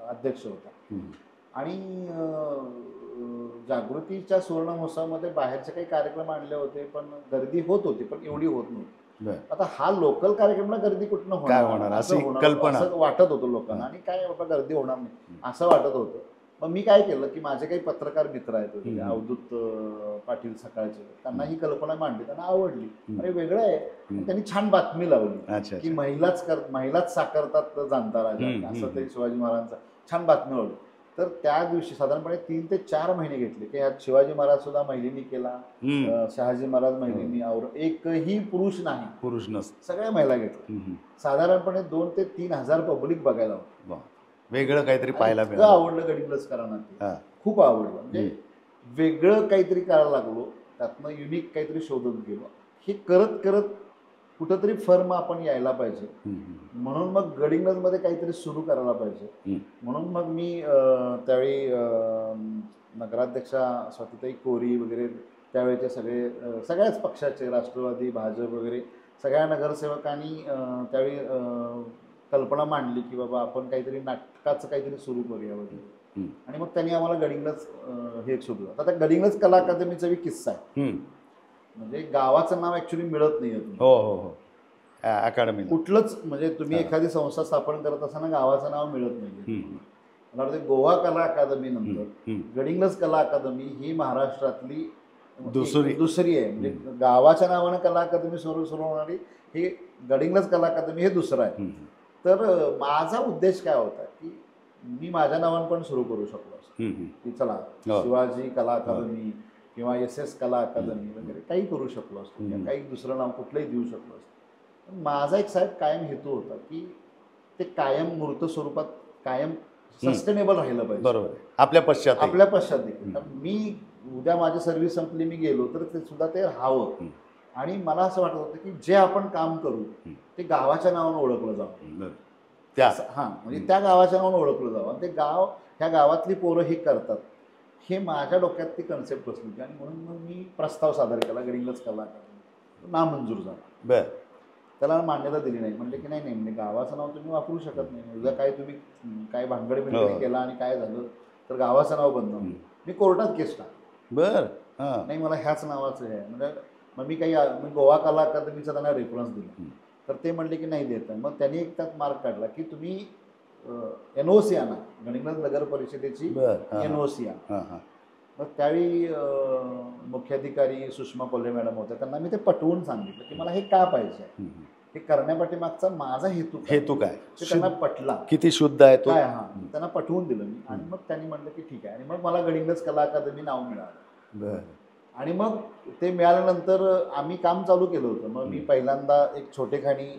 अध्यक्ष होत्या. आणि जागृतीच्या सुवर्ण महोत्सवामध्ये बाहेरचे काही कार्यक्रम आणले होते, पण गर्दी होत होती, पण एवढी होत नव्हती. आता हा लोकल कार्यक्रमला गर्दी कुठनं काय होणार अशी कल्पना असं वाटत होतं लोकांना. आणि काय बाबा गर्दी होणार नाही असं वाटत होतं. मग मी काय केलं की माझे काही पत्रकार मित्र आहेत होते, अवधूत पाटील सकाळचे, त्यांना ही कल्पना मांडली, त्यांना आवडली. अरे वेगळं आहे. त्यांनी छान बातमी लावली की महिलाच साकारतात जाणता राजा, असं ते शिवाजी महाराजांचा छान बातमी लावली. तर त्या दिवशी साधारणपणे 3 ते 4 महिने घेतले की ह्यात शिवाजी महाराज सुद्धा महिलेनी केला, शहाजी महाराज महिलेनी, एकही पुरुष नाही, पुरुष नसतं, सगळ्या महिला घेतल्या. साधारणपणे 2 ते 3 हजार पब्लिक बघायला होतं. वेगळं काहीतरी पाहायला इतकं मिळालं. आवडलं गडिंग्लजकरांना ते, खूप आवडलं. म्हणजे वेगळं काहीतरी करायला लागलो, त्यातनं युनिक काहीतरी शोधत गेलो. हे करत करत कुठंतरी फर्म आपण यायला पाहिजे. म्हणून मग गडिंग्लजमध्ये काहीतरी सुरू करायला पाहिजे. म्हणून मग मी त्यावेळी नगराध्यक्षा स्वातीताई कोरी वगैरे, त्यावेळेचे सगळ्याच पक्षाचे, राष्ट्रवादी, भाजप वगैरे सगळ्या नगरसेवकांनी त्यावेळी कल्पना मांडली की बाबा आपण काहीतरी नाटकाचं काहीतरी सुरू करूया वगैरे. आणि मग त्यांनी आम्हाला गडिंग्लज हे सुरू. आता गडिंग्लज कला अकादमीचा बी किस्सा आहे. म्हणजे गावाचं नाव ऍक्च्युली मिळत नाही. हो अकॅडमी कुठलंच म्हणजे तुम्ही एखादी संस्था स्थापन करत असताना गावाचं नाव मिळत नाही. मला वाटतं गोवा कला अकादमी नंतर गडिंग्लज कला अकादमी ही महाराष्ट्रातली दुसरी आहे. म्हणजे गावाच्या नावानं कला अकादमी सुरू होणारी ही गडिंग्लज कला अकादमी हे दुसरं आहे. तर माझा उद्देश काय होता की मी माझ्या नावानं पण सुरू करू शकलो असतो की चला शिवाजी कला अकादमी किंवा SS कला अकादमी वगैरे काही करू शकलो असतो, काही दुसरं नाव कुठलंही देऊ शकलो असतो. माझा एक साहेब कायम हेतू होता की ते कायम मूर्त स्वरूपात कायम सस्टेनेबल राहिलं पाहिजे. बरोबर. आपल्या पश्चात देखील. मी उद्या माझी सर्व्हिस संपली, मी गेलो तर ते सुद्धा ते राहावं. आणि मला असं वाटत होतं की जे आपण काम करू ते गावाच्या नावानं ओळखलं जावं. त्या हां, म्हणजे त्या गावाच्या नावानं ओळखलं जावं आणि ते गाव, ह्या गावातली पोरं हे करतात, हे माझ्या डोक्यात ती कन्सेप्ट बसली होती. आणि म्हणून मग मी प्रस्ताव सादर केला गडिंग्लज कला अकादमी. नामंजूर झाला. बर त्याला मान्यता दिली नाही. म्हणले की नाही म्हणजे गावाचं नाव तुम्ही वापरू शकत नाही. उद्या काय तुम्ही काय भानगडी बिनगडी केला आणि काय झालं तर गावाचं नाव बंद होईल. मी कोर्टात केस टाकली. बर हां नाही मला ह्याच नावाचं आहे म्हणजे. मग मी मी गोवा कला अकादमीचा त्यांना रेफरन्स दिला. तर ते म्हणले की नाही देत. मग त्यांनी एक त्यात मार्क काढला की तुम्ही NOC आणा, गडिंग्लज नगर परिषदेची NOC आणा. मग त्यावेळी मुख्याधिकारी सुषमा कोल्हे मॅडम होत्या, त्यांना मी ते पटवून सांगितलं की मला हे का पाहिजे, हे करण्यापाठीमागचा माझा हेतू काय ते त्यांना पटला, किती शुद्ध आहे तो काय. हां, त्यांना पटवून दिलं मी. आणि मग त्यांनी म्हटलं की ठीक आहे. आणि मग मला गडिंग्लज कला अकादमी नाव मिळालं. आणि मग ते मिळाल्यानंतर आम्ही काम चालू केलं होतं. मग मी पहिल्यांदा एक छोटेखानी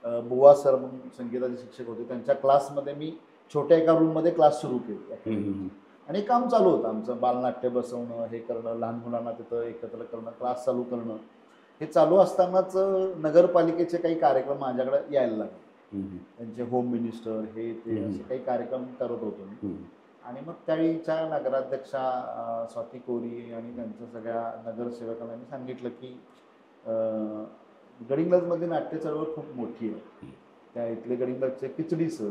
बुवा सर म्हणून संगीताचे शिक्षक होते, त्यांच्या क्लासमध्ये मी छोट्या एका रूममध्ये क्लास सुरू केली. आणि काम चालू होतं आमचं. बालनाट्य बसवणं, हे करणं, लहान मुलांना तिथं एकत्र करणं, क्लास चालू करणं. हे चालू असतानाच नगरपालिकेचे काही कार्यक्रम माझ्याकडे यायला लागले. त्यांचे होम मिनिस्टर हे ते असे काही कार्यक्रम करत होतो मी. आणि मग त्यावेळीच्या नगराध्यक्षा स्वाती कोरी आणि त्यांच्या सगळ्या नगरसेवकांना मी सांगितलं की गडिंग्लजमध्ये नाट्य चळवळ खूप मोठी आहे. त्या इथले गडिंग्लजचे Khichdi sir,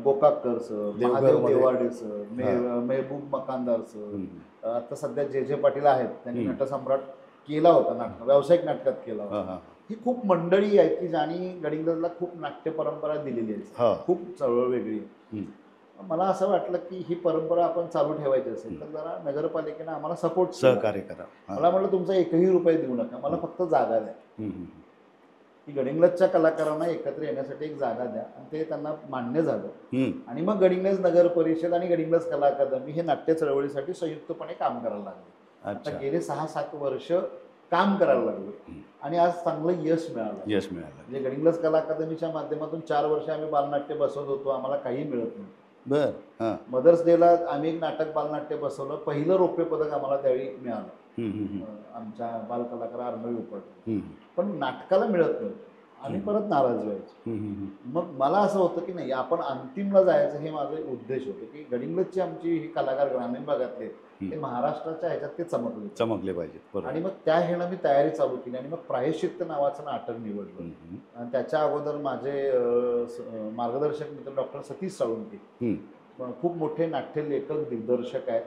Gokakkar sir, Mahadev Dewade sir, Mehboob Makandar sir, आता सध्या जे पाटील आहेत, त्यांनी नटसम्राट केला होता, व्यावसायिक नाटकात केला होता. ही खूप मंडळी आहेत की ज्यांनी गडिंग्लजला खूप नाट्य परंपरा दिलेली आहे, खूप चळवळ वेगळी आहे. मला असं वाटलं की ही परंपरा आपण चालू ठेवायची असेल तर जरा नगरपालिकेनं आम्हाला सपोर्ट सहकार्य करा. मला म्हटलं तुमचा एकही रुपये देऊ नका, मला फक्त जागा द्या. की गडिंग्लजच्या कलाकारांना एकत्र येण्यासाठी एक जागा द्या. आणि ते त्यांना मान्य झालं. आणि मग गडिंग्लज नगर परिषद आणि गडिंग्लज कला अकादमी हे नाट्य चळवळीसाठी संयुक्तपणे काम करायला लागले. आता गेले 6-7 वर्ष काम करायला लागले आणि आज चांगलं यश मिळालं. म्हणजे गडिंग्लज कला अकादमीच्या माध्यमातून 4 वर्ष आम्ही बालनाट्य बसवत होतो, आम्हाला काही मिळत नाही. मदर्स डेला आम्ही एक नाटक बालनाट्य बसवलं, पहिलं रौप्य पदक आम्हाला त्यावेळी मिळालं आमच्या बालकलाकार अर्णवी उपट. पण नाटकाला मिळत नव्हतं. आम्ही परत नाराज व्हायचो. मग मला असं होतं की नाही आपण अंतिमला जायचं, हे माझे उद्देश होते की गडिंग्लजची आमची ही कलाकार ग्रामीण भागातले ते महाराष्ट्राच्या ह्याच्यात ते चमकले पाहिजेत. आणि मग त्या ह्यानं मी तयारी चालू केली. आणि मग प्रायश्चित्त नावाचं नाटक निवडलं. आणि त्याच्या अगोदर माझे मार्गदर्शक मित्र डॉक्टर सतीश साळुंके, खूप मोठे नाट्य लेखक दिग्दर्शक आहेत,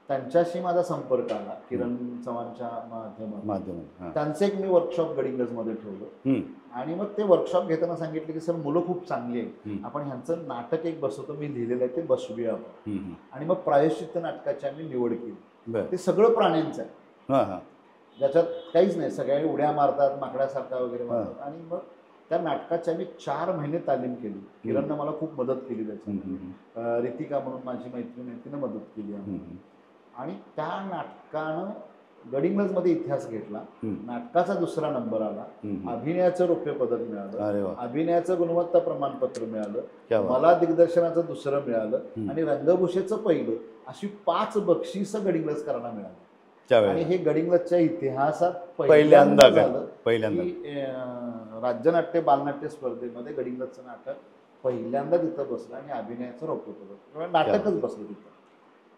त्यांच्याशी माझा संपर्क आला किरण चव्हाणच्या माध्यमातून. त्यांचं एक मी वर्कशॉप गडिंग्लजमध्ये ठेवलं. आणि मग ते वर्कशॉप घेताना सांगितले की सर मुलं खूप चांगली आहे, आपण ह्यांचं नाटक एक बसवतो, मी लिहिलेलं आहे, ते बसवूया आपण. आणि मग प्रायश्चित्त नाटकाची आम्ही निवड केली. ते सगळं प्राण्यांचं आहे, ज्याच्यात काहीच नाही, सगळ्या उड्या मारतात माकडासारखा वगैरे मारतात. आणि मग त्या नाटकाची आम्ही 4 महिने तालीम केली. किरणनं मला खूप मदत केली त्याच्यामध्ये. रितिका म्हणून माझी मैत्रीण आहे, तिनं मदत केली आम्हाला. आणि त्या नाटकानं गडिंग्लजमध्ये इतिहास घेतला. नाटकाचा 2रा नंबर आला. अभिनयाचं रौप्य पदक मिळालं, अभिनयाचं गुणवत्ता प्रमाणपत्र मिळालं, मला दिग्दर्शनाचं 2रं मिळालं आणि रंगभूषेचं 1लं. अशी 5 बक्षिसं गडिंग्लजकरांना मिळाली. आणि हे गडिंग्लजच्या इतिहासात पहिल्यांदा झालं की राज्यनाट्य बालनाट्य स्पर्धेमध्ये गडिंग्लजचं नाटक पहिल्यांदा तिथं बसलं आणि अभिनयाचं रौप्य पदक, नाटकच बसलं तिथं.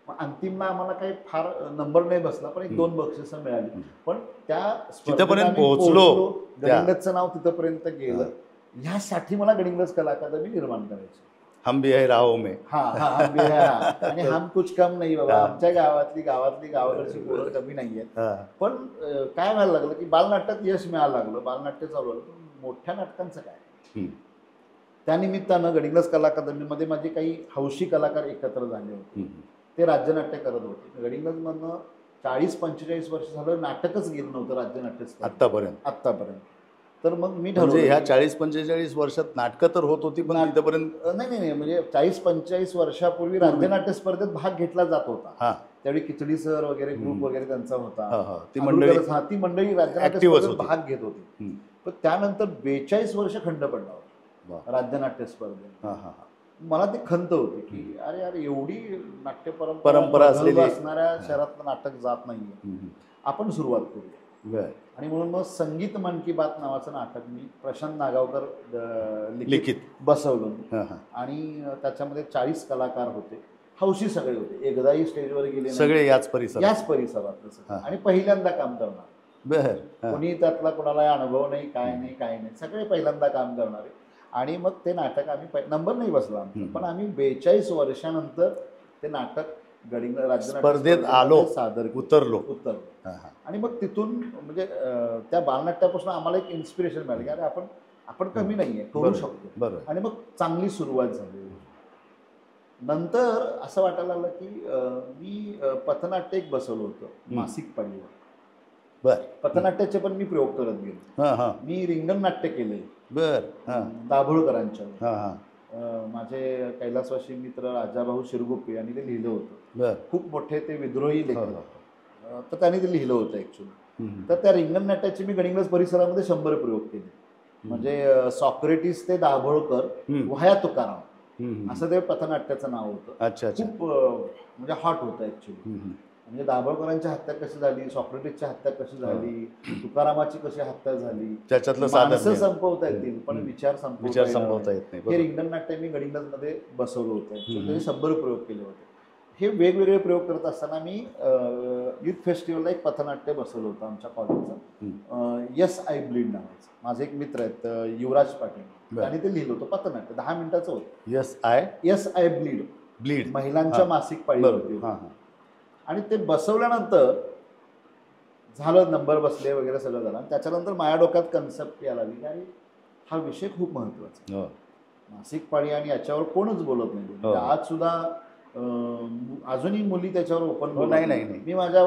मग अंतिमला आम्हाला काही फार नंबर नाही बसला, पण 1-2 बक्षिसं मिळाली. पण त्या तिथपर्यंत पोहोचलो, गडिंग्लजचं नाव तिथपर्यंत गेलं. ह्यासाठी मला गडिंग्लज कला अकादमी निर्माण करायची. हम भी है राहों में. हम भी है. आणि हम कुछ कम नाही बाबा. आमच्या गावातली गावाकडची पोरं कमी नाही आहेत. पण काय व्हायला लागलं की बालनाट्यात यश मिळायला लागलं, बालनाट्य चालू झालं. मोठ्या नाटकांचं काय, त्यानिमित्तानं गडिंग्लज कला अकादमीमध्ये माझे काही हौशी कलाकार एकत्र झाले होते. ते राज्यनाट्य करत होते. गडिंग्लजमधनं 40-45 वर्ष झालं नाटकच गेलं नव्हतं राज्यनाट्य आत्तापर्यंत. तर मग मी ठरवलं ह्या 40-45 वर्षात नाटकं तर होत होती, पण तिथपर्यंत नाही म्हणजे 40-45 वर्षापूर्वी राज्यनाट्य स्पर्धेत भाग घेतला जात होता. त्यावेळी खिचडी सर वगैरे ग्रुप वगैरे त्यांचा होता. ती मंडळी राज्यनाट्य स्पर्धेत भाग घेत होती. पण त्यानंतर 42 वर्ष खंड पडला होता राज्यनाट्य स्पर्धेत. मला ती खंत होती की अरे एवढी नाट्य परंपरा असणाऱ्या शहरातलं नाटक जात नाहीये, आपण सुरुवात करूया. बरं. आणि म्हणून मग संगीत मन की बात नावाचं नाटक मी प्रशांत नागावकर लिखित बसवलं. हां हां. आणि त्याच्यामध्ये 40 कलाकार होते, हौशी सगळे होते, एकदाही स्टेजवर गेले नाही. सगळे याच परिसरात. याच परिसरातले सगळे. आणि पहिल्यांदा काम करणार. बरं. कोणी त्यातला कोणाला अनुभव नाही, काय नाही, काय नाही, सगळे पहिल्यांदा काम करणारे. आणि मग ते नाटक आम्ही नंबर नाही बसला आमचा, पण आम्ही 42 वर्षानंतर ते नाटक गडिंग राज्य स्पर्धेत आलो, सादर उतरलो. आणि मग तिथून म्हणजे त्या बालनाट्यापासून आम्हाला एक इन्स्पिरेशन मिळालं की अरे आपण कमी नाहीये, करू शकतो. बरोबर. आणि मग चांगली सुरुवात झाली. नंतर असं वाटायला लागलं की मी पथनाट्य एक बसवलं होतं मासिक पाळीवर. बर. पथनाट्याचे पण मी प्रयोग करत गेलो. मी रिंगण नाट्य केले. बर. दाभोळकरांच्या. माझे कैलासवासी मित्र राजाभाऊ शिरगुप्पे यांनी ते लिहिलं होतं. खूप मोठे ते विद्रोही लेखक, तर त्यांनी ते लिहिलं होतं ऍक्च्युली. तर त्या रिंगण नाट्याचे मी गडिंग्लज परिसरामध्ये 100 प्रयोग केले. म्हणजे सॉक्रेटिस ते दाभोळकर वह्या तुकाराम असं ते पथनाट्याचं नाव होतं. खूप म्हणजे हॉट होतं ऍक्च्युली. म्हणजे दाभोळकरांची हत्या कशी झाली, सॉक्रेटिसची हत्या कशी झाली, तुकारामाची कशी हत्या झाली, त्याच्यातलं माणसं संपवता येतील पण विचार संपवता येत नाही. हे रिंगण नाट्य मी गडिंग्लजमध्ये बसवलं होतं. 100 प्रयोग केले होते. हे वेगवेगळे प्रयोग करत असताना मी युथ फेस्टिवलला एक पथनाट्य बसवलं होतं आमच्या कॉलेजचं, यस आय ब्लीड नावाचं. माझे एक मित्र आहेत युवराज पाटील, आणि ते लिहिलं होतं पथनाट्य, 10 मिनिटाचं होतं. यस आय ब्लीड महिलांच्या मासिक पाळीवरती. आणि ते बसवल्यानंतर झालं, नंबर बसले वगैरे सगळं झालं. आणि त्याच्यानंतर माझ्या डोक्यात कन्सेप्ट यायला लागली की हा विषय खूप महत्त्वाचा. मासिक पाळी आणि याच्यावर कोणच बोलत नाही. आज सुद्धा अजूनही मुली त्याच्यावर ओपन नाही. मी माझ्या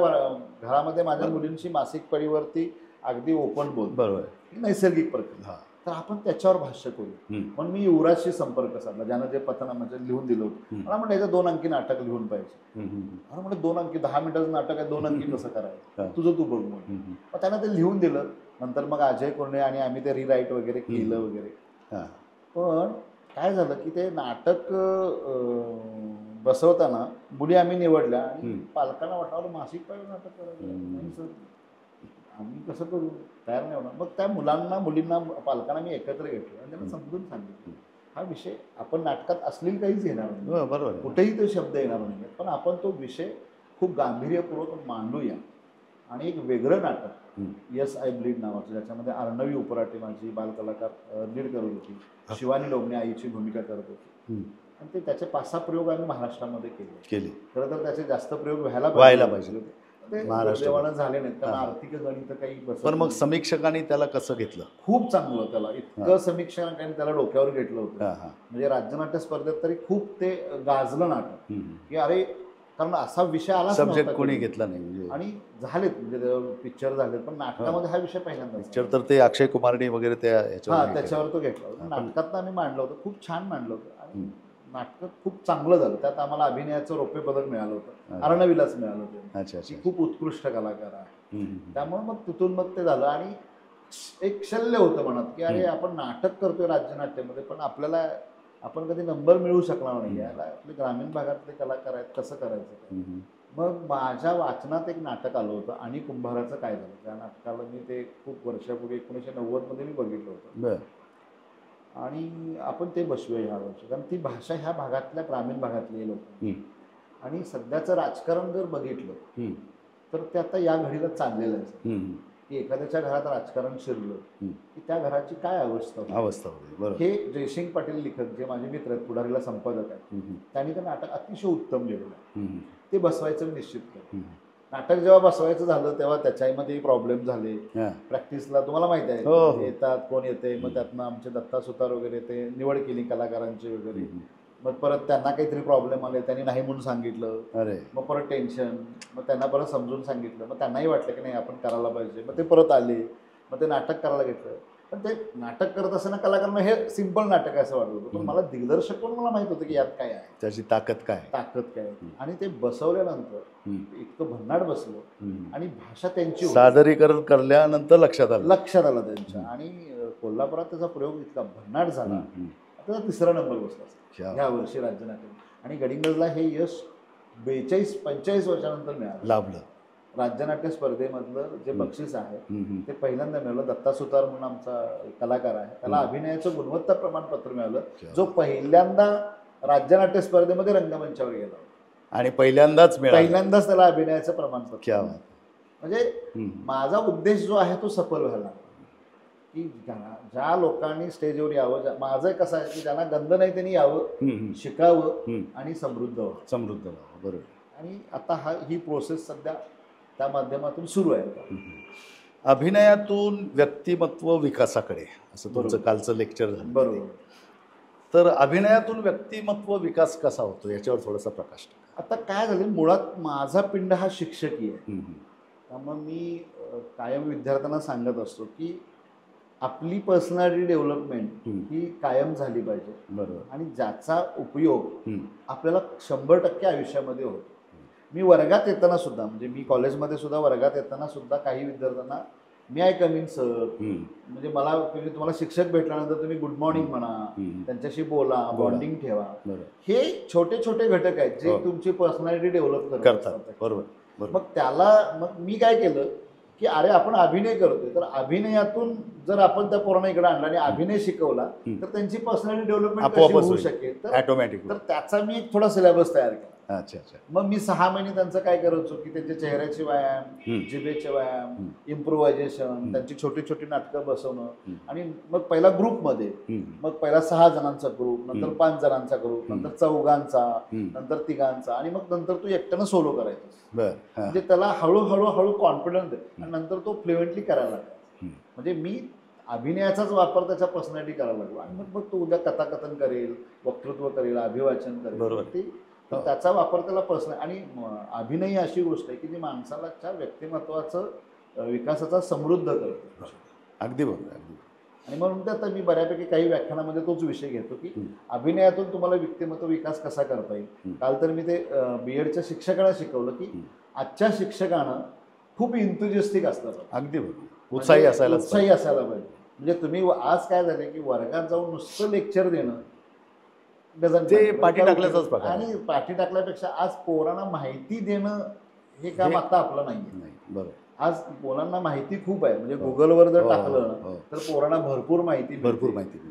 घरामध्ये माझ्या मुलींशी मासिक पाळीवरती अगदी ओपन बोलतो. बरोबर. नैसर्गिक प्रक्रिया. तर आपण त्याच्यावर भाष्य करू. पण मी युवराजशी संपर्क साधला, ज्यानं जे पथना म्हणजे लिहून दिलं होतं. मला म्हणलं याचं 2 अंकी नाटक लिहून पाहिजे. मला म्हणलं 2 अंकी, 10 मिनिटाचं नाटक आहे, 2 अंकी कसं करायचं, तुझं तू बघ म्हणून. मग त्यांना ते लिहून दिलं. नंतर मग अजय कोरणे आणि आम्ही ते रिराईट वगैरे केलं वगैरे. पण काय झालं की ते नाटक बसवताना मुली आम्ही निवडल्या आणि पालकांना वाटलं मासिक पाळी नाटक करायचं नाही सर, आम्ही कसं करू, तयार नाही होणार. मग त्या मुलांना मुलींना पालकांना मी एकत्र घेतलं आणि त्यांना समजून सांगितलं हा विषय आपण नाटकात अश्लील काहीच येणार नाही, बरोबर, कुठेही तो शब्द येणार नाही, पण आपण तो विषय खूप गांभीर्यपूर्वक मांडूया. आणि एक वेगळं नाटक यस आय ब्लीड नावाचं, ज्याच्यामध्ये अर्णवी उपराटे माझी बालकलाकार लीड करत होती, शिवानी डोबणे आईची भूमिका करत होती. आणि ते त्याचे 5-6 प्रयोग आम्ही महाराष्ट्रामध्ये केले. खरं तर त्याचे जास्त प्रयोग व्हायला पाहिजे होते. देवानं झाले नाहीत, कारण आर्थिक गणित काही बसत. पण मग समीक्षकांनी त्याला कसं घेतलं? खूप चांगलं. त्याला इतकं समीक्षकांनी त्याला डोक्यावर घेतलं होतं. म्हणजे राज्यनाट्य स्पर्धेत तरी खूप ते गाजलं नाटक की अरे, कारण असा विषय आला सब्जेक्ट कोणी घेतला नाही. आणि झालेत म्हणजे पिक्चर झालेत, पण नाटकामध्ये हा विषय पहिल्यांदा. पिक्चर तर ते अक्षय कुमारने वगैरे त्याच्यावर तो घेतला होता. नाटकात आम्ही मांडलं होतं, खूप छान मांडलं होतं. आणि नाटक खूप चांगलं झालं. त्यात आम्हाला अभिनयाचं रौप्य पदक मिळालं होतं, अर्णवीलाच मिळालं होतं. ती खूप उत्कृष्ट कलाकार आहे. त्यामुळे मग तिथून मग ते झालं. आणि एक शल्य होतं मनात की अरे, आपण नाटक करतोय राज्यनाट्यामध्ये, पण आपल्याला आपण कधी नंबर मिळू शकणार नाही. आपले ग्रामीण भागातले कलाकार आहेत, कसं करायचं. मग माझ्या वाचनात एक नाटक आलं होतं आणि कुंभाराचं काय झालं. त्या नाटकाला मी ते खूप वर्षापूर्वी 1990 मी बघितलं होतं. आणि आपण ते बसवूया ह्या वर्षी, कारण ती भाषा ह्या भागातल्या ग्रामीण भागातली लोक. आणि सध्याचं राजकारण जर बघितलं तर ते आता या घडीला चाललेलं आहे की एखाद्याच्या घरात राजकारण शिरलं की त्या घराची काय अवस्था होती. हे जयसिंग पाटील लेखक, जे माझे मित्र आहेत, पुढारीला संपादक आहेत, त्यांनी ते नाटक अतिशय उत्तम लिहिलं आहे. ते बसवायचं निश्चित केलं. नाटक जेव्हा बसवायचं झालं तेव्हा त्याच्यामध्ये प्रॉब्लेम झाले. प्रॅक्टिसला तुम्हाला माहिती आहे, येतात कोण येते, मग त्यातनं आमचे दत्ता सुतार वगैरे ते निवड केली कलाकारांची वगैरे. मग परत त्यांना काहीतरी प्रॉब्लेम आले, त्यांनी नाही म्हणून सांगितलं. मग परत टेन्शन, मग त्यांना परत समजून सांगितलं, मग त्यांनाही वाटलं की नाही आपण करायला पाहिजे. मग ते परत आले, मग ते नाटक करायला घेतलं. पण ते नाटक करत असताना कलाकारांना हे सिम्पल नाटक आहे असं वाटत होतं. पण मला दिग्दर्शक पण मला माहित होतं की यात काय आहे, त्याची ताकद काय. आणि ते बसवल्यानंतर इतकं भन्नाट बसलं आणि भाषा त्यांची सादरीकरण करल्यानंतर लक्षात आलं त्यांच्या. आणि कोल्हापुरात त्याचा प्रयोग इतका भन्नाट झाला, त्याचा 3रा नंबर बसला ह्या वर्षी राज्यनाट्य. आणि गडिंग्लजला हे यश 42-45 वर्षानंतर मिळालं, लाभलं. राज्यनाट्य स्पर्धेमधलं जे बक्षीस आहे ते पहिल्यांदा मिळालं. दत्ता सुतार म्हणून आमचा कलाकार आहे, त्याला अभिनयाचं गुणवत्ता प्रमाणपत्र मिळालं, जो पहिल्यांदा राज्यनाट्य स्पर्धेमध्ये रंगमंचावर गेला आणि पहिल्यांदाच त्याला अभिनयाचं प्रमाणपत्र. क्या म्हणजे माझा उद्देश जो आहे तो सफल व्हायला, की ज्या लोकांनी स्टेजवर यावं, माझं कसं आहे की ज्यांना गंध नाही त्यांनी यावं, शिकावं आणि समृद्ध व्हावं. बरोबर. आणि आता ही प्रोसेस सध्या त्या माध्यमातून सुरू आहे. अभिनयातून व्यक्तिमत्व विकासाकडे, असं तुमचं कालचं लेक्चर झालं. बरोबर. तर अभिनयातून व्यक्तिमत्व विकास कसा होतो याच्यावर थोडासा प्रकाश टाका. आता काय झालं, मुळात माझा पिंड हा शिक्षकी आहे. त्यामुळे मी कायम विद्यार्थ्यांना सांगत असतो की आपली पर्सनॅलिटी डेव्हलपमेंट ही कायम झाली पाहिजे. बरोबर. आणि ज्याचा उपयोग आपल्याला 100% आयुष्यामध्ये होतो. मी वर्गात येताना सुद्धा, म्हणजे मी कॉलेजमध्ये सुद्धा वर्गात येताना सुद्धा काही विद्यार्थ्यांना मी आय कम इन सर, म्हणजे मला तुम्हाला शिक्षक भेटल्यानंतर तुम्ही गुड मॉर्निंग म्हणा, त्यांच्याशी बोला, बॉन्डिंग ठेवा. हे छोटे छोटे घटक आहेत जे तुमची पर्सनॅलिटी डेव्हलप करतात. बरोबर. मग मी काय केलं की अरे आपण अभिनय करतोय, तर अभिनयातून जर आपण त्या पोरांना इकडे आणला आणि अभिनय शिकवला तर त्यांची पर्सनॅलिटी डेव्हलपमेंट कशी होऊ शकेल, तर त्याचा मी एक थोडा सिलेबस तयार केला. अच्छा. मग मी 6 महिने त्यांचं काय करायचो की त्यांच्या चेहऱ्याचे व्यायाम, जिभेचे व्यायाम, इम्प्रोव्हायझेशन, त्यांची छोटी छोटी नाटकं बसवणं. आणि मग पहिला ग्रुपमध्ये, मग पहिला 6 जणांचा ग्रुप, नंतर 5 जणांचा ग्रुप, नंतर 4घांचा, नंतर 3घांचा, आणि मग नंतर तू एकट्यानं सोलो करायचं. म्हणजे त्याला हळूहळू कॉन्फिडन्स दे आणि नंतर तो फ्लुएंटली करायला लागला. म्हणजे मी अभिनयाचाच वापर त्याच्या पर्सनॅलिटी करायला लागलो. आणि मग तो उद्या कथाकथन करेल, वक्तृत्व करेल, अभिवाचन करेल, तर त्याचा वापर त्याला पर्सनल. आणि अभिनय ही अशी गोष्ट आहे की जी माणसाला व्यक्तिमत्वाचं विकासाचा समृद्ध करतो. अगदी बरोबर. आणि म्हणून आता मी बऱ्यापैकी काही व्याख्यानामध्ये तोच विषय घेतो की अभिनयातून तुम्हाला व्यक्तिमत्व विकास कसा करता येईल. काल तर मी ते BEdच्या शिक्षकांना शिकवलं की आजच्या शिक्षकानं खूप इंथुजिस्टिक असलं पाहिजे. अगदी बरोबर. उत्साही असायला पाहिजे. म्हणजे तुम्ही आज काय झालं की वर्गात जाऊन नुसतं लेक्चर देणं ते पाठी टाकल्याचाच प्रकार. आणि पाठी टाकल्यापेक्षा आज पोरांना माहिती देणं हे काम आता आपलं नाही. बरोबर. आज पोरांना माहिती खूप आहे. म्हणजे गुगलवर जर टाकलं तर पोरांना भरपूर माहिती मिळते.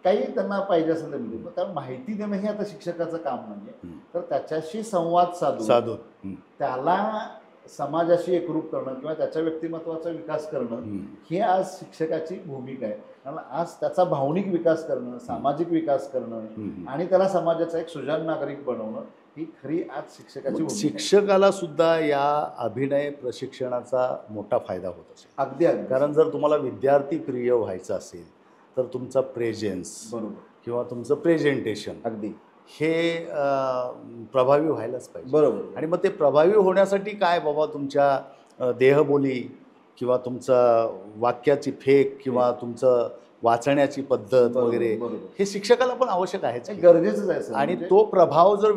काही त्यांना पाहिजे असेल तर मिळते. त्या माहिती देणं हे आता शिक्षकाचं काम नाहीये. तर त्याच्याशी संवाद साधून त्याला समाजाशी एकरूप करणं किंवा त्याच्या व्यक्तिमत्वाचा विकास करणं ही आज शिक्षकाची भूमिका आहे. कारण आज त्याचा भावनिक विकास करणं, सामाजिक विकास करणं आणि त्याला समाजाचा एक सुजाण नागरिक बनवणं ही खरी आज शिक्षकाची भूमिका. शिक्षकाला सुद्धा या अभिनय प्रशिक्षणाचा मोठा फायदा होत असेल. अगदी. कारण जर तुम्हाला विद्यार्थी प्रिय व्हायचं असेल तर तुमचा प्रेझेन्स किंवा तुमचं प्रेझेंटेशन अगदी हे प्रभावी व्हायलाच पाहिजे. बरोबर. आणि मग ते प्रभावी होण्यासाठी काय बाबा, तुमच्या देहबोली किंवा तुमचं वाक्याची फेक किंवा तुमचं वाचण्याची पद्धत वगैरे हे शिक्षकाला पण आवश्यक आहे, गरजेचंच आहे. आणि तो प्रभाव जर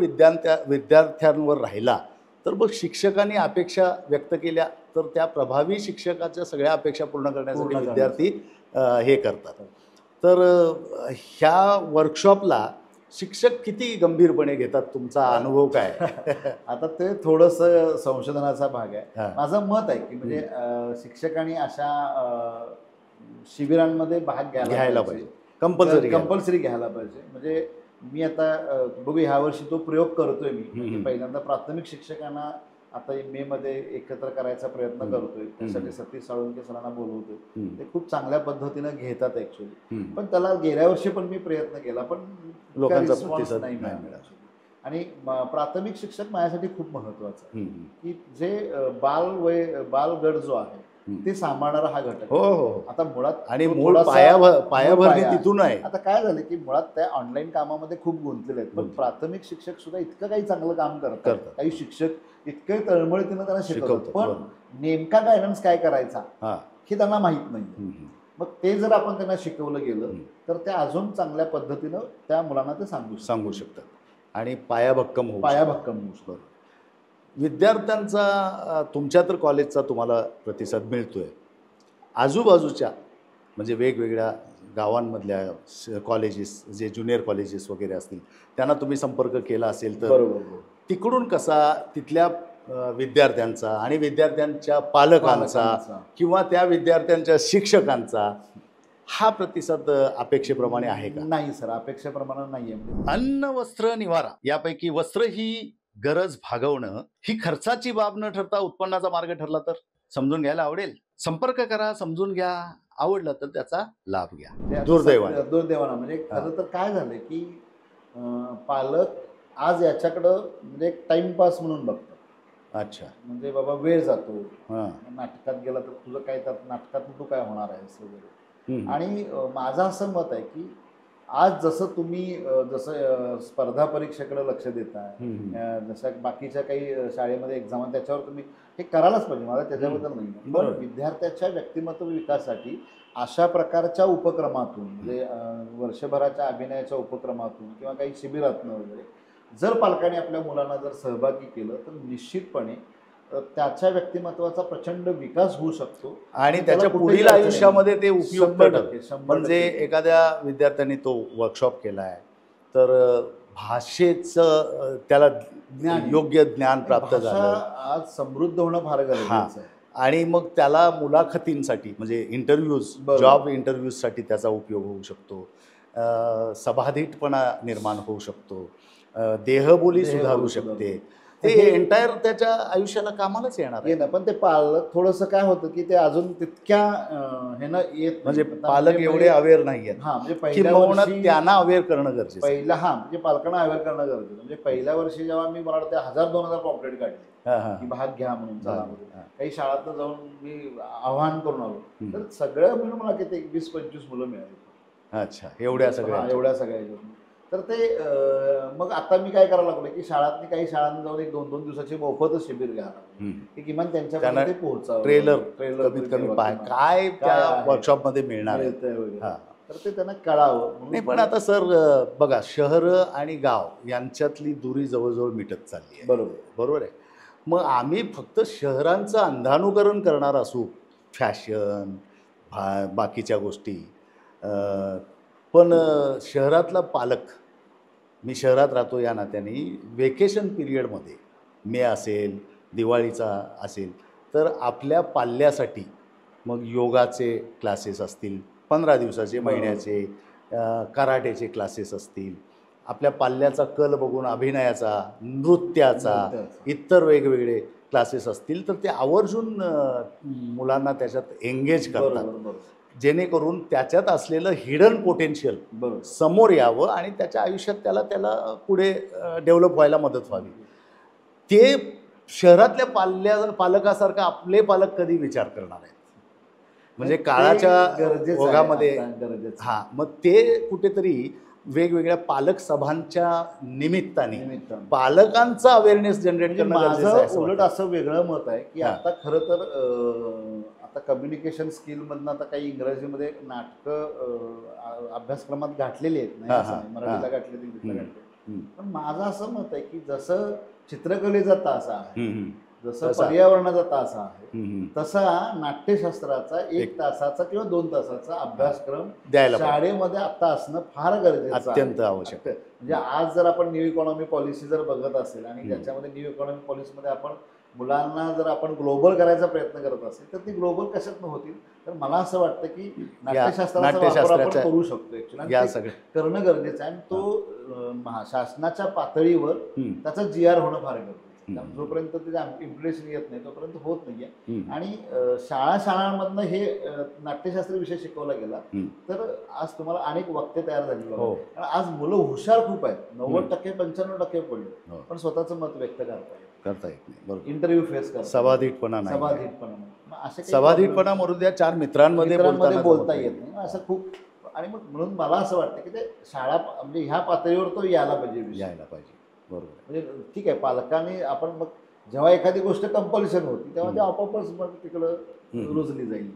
विद्यार्थ्यांवर राहिला तर मग शिक्षकांनी अपेक्षा व्यक्त केल्या तर त्या प्रभावी शिक्षकाच्या सगळ्या अपेक्षा पूर्ण करण्यासाठी विद्यार्थी हे करतात. तर ह्या वर्कशॉपला शिक्षक किती गंभीरपणे घेतात, तुमचा अनुभव काय? आता ते थोडंसं संशोधनाचा भाग आहे. माझं मत आहे की म्हणजे शिक्षकांनी अशा शिबिरांमध्ये भाग घ्यायला पाहिजे. कंपल्सरी घ्यायला पाहिजे. म्हणजे मी आता बघू ह्या वर्षी तो प्रयोग करतोय मी. पहिल्यांदा प्राथमिक शिक्षकांना आता मे मध्ये एकत्र करायचा प्रयत्न करतोय. त्यासाठी सतीश साळुंके सरांना बोलवतोय. ते खूप चांगल्या पद्धतीनं घेतात ऍक्च्युअली. पण त्याला गेल्या वर्षी पण मी प्रयत्न केला पण लोकांचा प्रतिसाद नाही मिळाला. आणि प्राथमिक शिक्षक माझ्यासाठी खूप महत्वाचा आहे की जे बालगट जो आहे ते सांभाळणारा हा घटक. आता मुळात आणि पायाभरणी तिथून आहे. आता काय झालं की मुळात त्या ऑनलाईन कामामध्ये खूप गुंतलेले आहेत. पण प्राथमिक शिक्षक सुद्धा इतकं काही चांगलं काम करतात. काही शिक्षक इतकं तळमळीनं त्यांना शिकवतात पण नेमका गायडन्स काय करायचा हे त्यांना माहित नाही. मग ते जर आपण त्यांना शिकवलं गेलं तर ते अजून चांगल्या पद्धतीनं त्या मुलांना ते सांगू शकतात आणि पायाभक्कम होऊ शकतात. विद्यार्थ्यांचा तुमच्या तर कॉलेजचा तुम्हाला प्रतिसाद मिळतोय. आजूबाजूच्या म्हणजे वेगवेगळ्या गावांमधल्या कॉलेजेस जे ज्युनियर कॉलेजेस वगैरे असतील त्यांना तुम्ही संपर्क केला असेल तर तिकडून कसा तिथल्या विद्यार्थ्यांचा आणि विद्यार्थ्यांच्या पालकांचा किंवा त्या विद्यार्थ्यांच्या शिक्षकांचा हा प्रतिसाद अपेक्षेप्रमाणे आहे का? नाही सर, अपेक्षेप्रमाणे नाहीये. अन्न, वस्त्र, निवारा यापैकी वस्त्र ही गरज भागवणं ही खर्चाची बाब न ठरता उत्पन्नाचा मार्ग ठरला तर समजून घ्यायला आवडेल. संपर्क करा, समजून घ्या, आवडलं तर त्याचा लाभ घ्या. दुर्दैवानं म्हणजे खरं तर काय झालंय की पालक आज याच्याकडं म्हणजे एक टाइमपास म्हणून बघतात. अच्छा, म्हणजे बाबा वेळ जातो, हां, नाटकात गेला तर तुझं काय, त्यात नाटकात तू काय होणार आहेस वगैरे. आणि माझं असं मत आहे की आज जसं तुम्ही जसं स्पर्धा परीक्षेकडे लक्ष देताय, जसं बाकीच्या काही शाळेमध्ये एक्झाम आहे त्याच्यावर तुम्ही हे करायलाच पाहिजे, मला त्याच्याबद्दल नाही. पण विद्यार्थ्याच्या व्यक्तिमत्व विकासासाठी अशा प्रकारच्या उपक्रमातून म्हणजे वर्षभराच्या अभिनयाच्या उपक्रमातून किंवा काही शिबिरातून वगैरे जर पालकांनी आपल्या मुलांना जर सहभागी केलं तर निश्चितपणे त्याच्या व्यक्तिमत्वाचा प्रचंड विकास होऊ शकतो आणि त्याच्या पुढील आयुष्यामध्ये ते उपयुक्त ठरते. म्हणजे एखाद्या विद्यार्थ्याने तो वर्कशॉप केला आहे तर भाषेचं त्याला योग्य ज्ञान प्राप्त झालं, आज समृद्ध होणं फार गरजेचं आहे. आणि मग त्याला मुलाखतींसाठी म्हणजे इंटरव्ह्यूज, जॉब इंटरव्ह्यूजसाठी त्याचा उपयोग होऊ शकतो, सभाधीटपणा निर्माण होऊ शकतो, देहबोली सुधारू शकते. ते एंटायर त्याच्या आयुष्याला कामालाच येणार आहे. पण ते पालक थोडंसं काय होतं की ते अजून तितक्या हे ना येत म्हणजे पालक एवढे अवेअर नाही आहेत. म्हणजे त्यांना अवेअर करणं गरजेचं. पहिला म्हणजे पालकांना अवेअर करणं गरजेचं. म्हणजे पहिल्या वर्षी जेव्हा मी मला वाटतं 1000-2000 पॉम्पलेट काढले की भाग घ्या म्हणून, चला काही शाळात जाऊन मी आवाहन करून आलो तर सगळं मिळून मला किती 20-25 मुलं मिळाली. अच्छा, एवढ्या सगळ्या तर ते मग आता मी काय करायला लागलो की शाळातली काही शाळांना जाऊन 1-2 दिवसाची मोफत शिबिर घ्यायला की किमान त्यांच्यापर्यंत ते पोहोचावं, ट्रेलर कमीत कमी काय त्या वर्कशॉप मध्ये मिळणार आहे तर ते त्यांना कळावं. नाही, पण आता सर बघा, शहरं आणि गाव यांच्यातली दुरी जवळजवळ मिटत चालली आहे. बरोबर आहे. मग आम्ही फक्त शहरांचं अंधानुकरण करणार असू, फॅशन बाकीच्या गोष्टी, पण शहरातला पालक, मी शहरात राहतो या नात्याने, वेकेशन पिरियडमध्ये मे असेल, दिवाळीचा असेल तर आपल्या पाल्यासाठी मग योगाचे क्लासेस असतील, 15 दिवसाचे, महिन्याचे कराटेचे क्लासेस असतील, आपल्या पाल्याचा कल बघून अभिनयाचा, नृत्याचा, इतर वेगवेगळे क्लासेस असतील तर ते आवर्जून मुलांना त्याच्यात एंगेज करतात, जेणेकरून त्याच्यात असलेलं हिडन पोटेन्शियल समोर यावं आणि त्याच्या आयुष्यात त्याला पुढे डेव्हलप व्हायला मदत व्हावी. ते शहरातल्या पालकासारखं आपले पालक कधी विचार करणार आहेत? म्हणजे काळाच्या ओघामध्ये मग ते कुठेतरी वेगवेगळ्या पालक सभांच्या निमित्ताने पालकांचा अवेअरनेस जनरेट करणं गरजेचं आहे. उलट असं वेगळं मत आहे की आता खरं तर आता कम्युनिकेशन स्किलमधनं आता काही इंग्रजीमध्ये नाटकं अभ्यासक्रमात घातलेली आहेत, नाही मराठीला घातलेली, इंग्लिशला घातलेली. पण माझं असं मत आहे की जसं चित्रकलेचा तास आहे, जसं पर्यावरणाचा तास आहे, तसा नाट्यशास्त्राचा 1 तासाचा किंवा 2 तासाचा अभ्यासक्रम शाळेमध्ये आता असणं फार गरजेचं, अत्यंत आवश्यक आहे. म्हणजे आज जर आपण न्यू इकॉनॉमी पॉलिसी जर बघत असेल आणि त्याच्यामध्ये न्यू इकॉनॉमी पॉलिसीमध्ये आपण मुलांना जर आपण ग्लोबल करायचा प्रयत्न करत असेल तर ती ग्लोबल कशातनं होतील? तर मला असं वाटतं की नाट्यशास्त्राचा वापर आपण करू शकतो ऍक्च्युअली, करणं गरजेचं आहे. आणि तो शासनाच्या पातळीवर त्याचा GR होणं फार गरजेचं. जोपर्यंत त्याचे इम्प्लिमेंटेशन येत नाही तोपर्यंत होत नाहीये. आणि शाळांमधनं हे नाट्यशास्त्र विषय शिकवला गेला तर आज तुम्हाला अनेक वक्ते तयार झाली. कारण आज मुलं हुशार खूप आहेत, 90% 95% पडले, पण स्वतःचं मत व्यक्त करता येत नाही, इंटरव्ह्यू फेस करता, सभाधीटपणा मरू द्या, 4 मित्रांमध्ये बोलता येत नाही, असं खूप. आणि मग म्हणून मला असं वाटतं की ते शाळा म्हणजे ह्या पातळीवर तो यायला पाहिजे. बरोबर. म्हणजे ठीक आहे, पालकांनी आपण मग जेव्हा एखादी गोष्ट कंपल्शन होती तेव्हा ते आपोआपच मग तिकडं रुजली जाईल.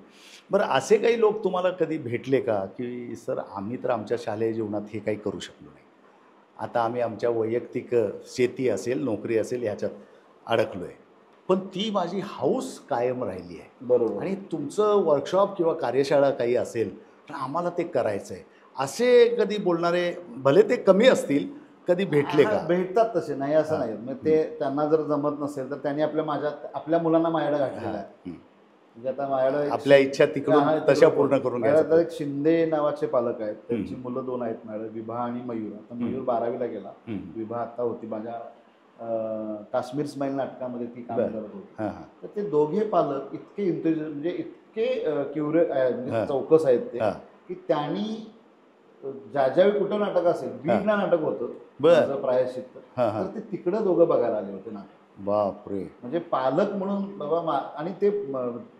बरं, असे काही लोक तुम्हाला कधी भेटले का की सर आम्ही तर आमच्या शालेय जीवनात हे काही करू शकलो नाही, आता आम्ही आमच्या वैयक्तिक शेती असेल, नोकरी असेल ह्याच्यात अडकलो आहे, पण ती माझी हाऊस कायम राहिली आहे. बरोबर. आणि तुमचं वर्कशॉप किंवा कार्यशाळा काही असेल तर आम्हाला ते करायचं आहे, असे कधी बोलणारे भले ते कमी असतील कधी भेटले हा, का? भेटतात तसे, नाही असं हा. नाही. मग ते त्यांना जर जमत नसेल तर त्यांनी आपल्या मुलांना माझ्याकडे घातलेलं आहे. हं. म्हणजे आता माझ्याकडे आपल्या इच्छा तिकडून तशा पूर्ण करून घ्यायचा माझ्याकडे एक शिंदे नावाचे पालक आहेत, त्यांची हं. मुलं 2 आहेत माझ्याकडे, विभा आणि मयूर. आता मयूर हं. 12वीला गेला, हं. विभा आता होती माझ्या काश्मीर स्माईल नाटकामध्ये ती काम बरं. करत होती. हां हां तर ते दोघे पालक इतके म्हणजे इतके क्युरियस म्हणजे हां. चौकस आहेत ते, हां. की त्यांनी ज्यावेळी कुठं नाटक असेल, बीडला नाटक होतं बरं. माझं प्रायश्चित्त, हां हां. तर ते तिकडं दोघं बघायला आले होते नाटक. बापरे! म्हणजे पालक म्हणून बाबा आणि ते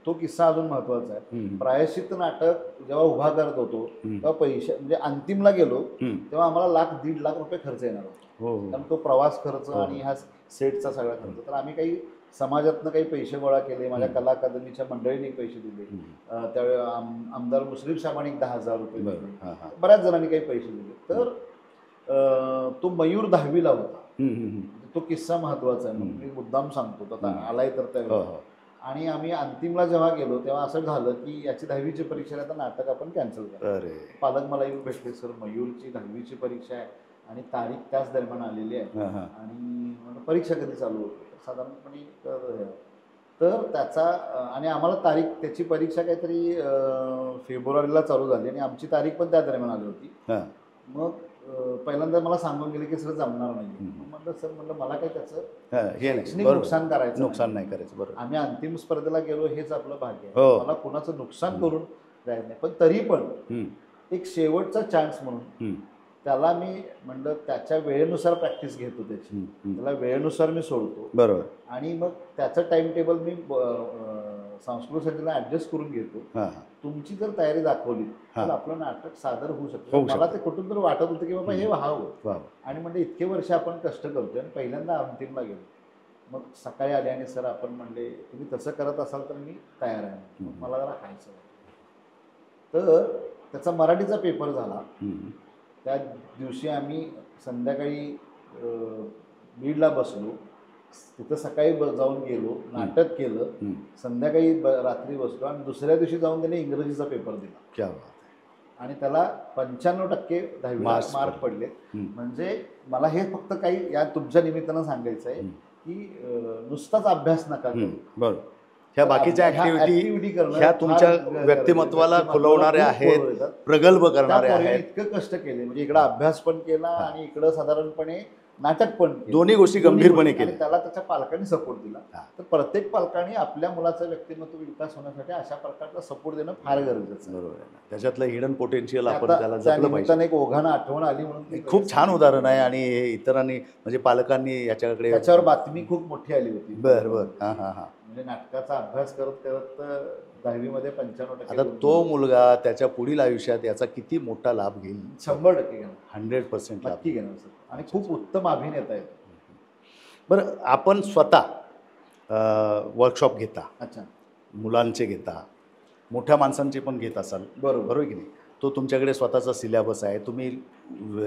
तो किस्सा अजून महत्वाचा आहे. हं. प्रायश्चित्त नाटक जेव्हा उभा करत होतो हं. तेव्हा पैसे म्हणजे अंतिमला गेलो हं. तेव्हा आम्हाला 1,00,000-1,50,000 रुपये खर्च येणार होता. हो हो कारण तो प्रवास खर्च हो. आणि हा सेटचा सगळा खर्च. तर आम्ही काही समाजातनं काही पैसे गोळा केले, माझ्या कला अकादमीच्या मंडळींनी पैसे दिले. हं. त्यावेळी आमदार मुश्रीफ साहेबांनी 10,000 रुपये बरं. दिले. हां हां. बऱ्याच जणांनी काही पैसे दिले. तर तो मयूर 10वीला होता. हं. हं. हं. तो किस्सा महत्वाचा आहे, म्हणून मी मुद्दाम सांगतो. आता आलाय तर हो त्या हो आणि आम्ही अंतिमला जेव्हा गेलो तेव्हा असं झालं की याची 10वीची परीक्षा आहे, आता नाटक आपण कॅन्सल करा. अरे पालक मला येऊन भेटले, सर मयूरची 10वीची परीक्षा आहे आणि तारीख त्याच दरम्यान आलेली आहे हां हां आणि म्हणलं परीक्षा कधी चालू होते, तर साधारणपणे तर त्याचा आणि आम्हाला तारीख त्याची परीक्षा काहीतरी फेब्रुवारीला चालू झाली आणि आमची तारीख पण त्या दरम्यान आली होती. हां मग पहिल्यांदा मला सांगून गेले की सर जमणार नाही. मग म्हटलं सर, म्हटलं मला काय त्याचं हां हे नाही शैक्षणिक बरोबर. नुकसान करायचं नुकसान नाही करायचं बरोबर. आम्ही अंतिम स्पर्धेला गेलो हेच आपलं भाग्य हो. आहे. मला कुणाचं नुकसान करून जायचं नाही, पण तरी पण हं. एक शेवटचा चान्स म्हणून हं. त्याला मी म्हणलं त्याच्या वेळेनुसार प्रॅक्टिस घेतो त्याची, हं. हं. त्याला वेळेनुसार मी सोडतो बरोबर. आणि मग त्याचं टाइम टेबल मी सांस्कृतिक संस्थेला ॲडजस्ट करून घेतो. हां हां तुमची जर तयारी दाखवली हां. तर आपलं नाटक सादर होऊ शकतं. होऊ मला शकतं. ते कुठून तर वाटत होतं की बाबा हे व्हावं. वा आणि म्हणजे इतके वर्ष आपण कष्ट करतोय आणि पहिल्यांदा अंतिमला गेलो. मग सकाळी आले आणि सर आपण म्हणले तुम्ही तसं करत असाल तर मी तयार आहे. मग मला जरा खायचं होतं. तर त्याचा मराठीचा पेपर झाला. हं. त्या दिवशी आम्ही संध्याकाळी बीडला बसलो, तिथं सकाळी जाऊन गेलो, नाटक केलं, हं. संध्याकाळी रात्री बसलो आणि दुसऱ्या दिवशी जाऊन त्याने इंग्रजीचा पेपर दिला क्या बात आणि त्याला 95% 10वीला Marks मार्क पडले. हं. म्हणजे मला हे फक्त काही या तुमच्या निमित्तानं सांगायचं आहे हं. की नुसताच अभ्यास नका करू. बरोबर. ह्या बाकीच्या ऍक्टिव्हिटी ह्या तुमच्या व्यक्तिमत्वाला खुलवणाऱ्या आहेत, प्रगल्भ करणाऱ्या आहेत. इतकं कष्ट केले म्हणजे इकडे अभ्यास पण केला आणि इकडं साधारणपणे नाटक पण केलं. दोन्ही गोष्टी गंभीरपणे केल्या. आणि त्याला त्याच्या पालकांनी सपोर्ट दिला. तर प्रत्येक पालकांनी आपल्या मुलाचं व्यक्तिमत्व विकास होण्यासाठी अशा प्रकारचा सपोर्ट देणं फार गरजेचं आहे. बरोबर आहे ना. त्याच्यातलं हिडन पोटेन्शियल आपण आता त्याला त्या जपलं पाहिजे. निमित्ताने एक ओघानं आठवण आली म्हणून ती खूप छान उदाहरण आहे आणि हे इतरांनी म्हणजे पालकांनी याच्याकडे त्याच्यावर बातमी खूप मोठी आली होती. बर बर हां हां हां म्हणजे नाटकाचा अभ्यास करत करत 10वीमध्ये 95% आता तो मुलगा त्याच्या पुढील आयुष्यात याचा किती मोठा लाभ घेईल. 100% घेणार, 100% लाभ. नक्की घेणार सर. आणि खूप उत्तम अभिनेता आहे. बरं आपण स्वतः वर्कशॉप घेता, अच्छा, मुलांचे घेता, मोठ्या माणसांचे पण घेत असाल बरोबर की नाही. तो तुमच्याकडे स्वतःचा सिलेबस आहे. तुम्ही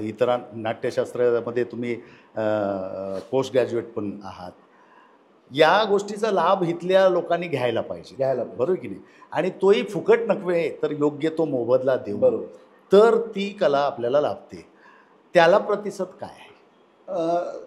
इतर नाट्यशास्त्रामध्ये तुम्ही पोस्ट ग्रॅज्युएट पण आहात. या गोष्टीचा लाभ इथल्या लोकांनी घ्यायला पाहिजे बरोबर की नाही. आणि तोही फुकट नव्हे तर योग्य तो मोबदला देऊ, बरोबर. तर ती कला आपल्याला लाभते. त्याला प्रतिसाद काय आहे?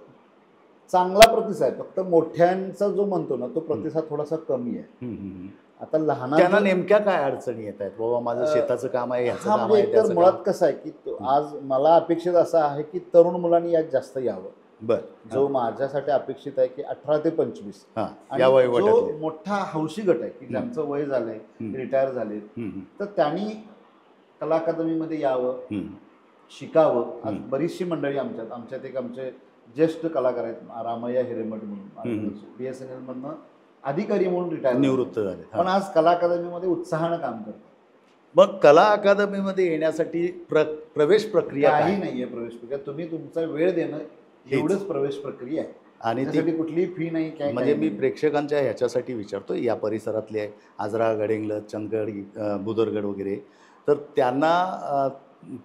चांगला प्रतिसाद. फक्त मोठ्यांचा जो म्हणतो ना तो प्रतिसाद थोडासा कमी आहे. आता लहान त्यांना नेमक्या काय अडचणी येत आहेत? बाबा माझं शेताचं काम आहे, ह्याचं काम आहे, तर त्याचं मुळात काम. कसं आहे की आज मला अपेक्षित असं आहे की तरुण मुलांनी यात जास्त यावं. बर जो माझ्यासाठी अपेक्षित आहे की 18 ते 25 हां आणि या जो वयोगटातले. मोठा हौशी गट आहे की ज्यांचं वय झालंय, रिटायर झाले, तर त्यांनी कला अकादमीमध्ये यावं, शिकावं. आज बरीचशी मंडळी आमच्यात एक आमचे ज्येष्ठ कलाकार आहेत, रामय्या हिरेमठ म्हणून BSNL मधनं अधिकारी म्हणून रिटायर निवृत्त झाले. पण आज कला अकादमीमध्ये उत्साहानं काम करतात. मग कला अकादमीमध्ये येण्यासाठी प्रवेश प्रक्रिया काही काय? नाहीये प्रवेश प्रक्रिया. तुम्ही तुमचा वेळ देणं एवढंच प्रवेश प्रक्रिया आहे. आणि ती त्यासाठी कुठलीही फी नाही, काय म्हणजे काही मी नाही. प्रेक्षकांच्या ह्याच्यासाठी विचारतो, या परिसरातले आजरा, गडिंग्लज, चंदगड, बुदरगड वगैरे, तर त्यांना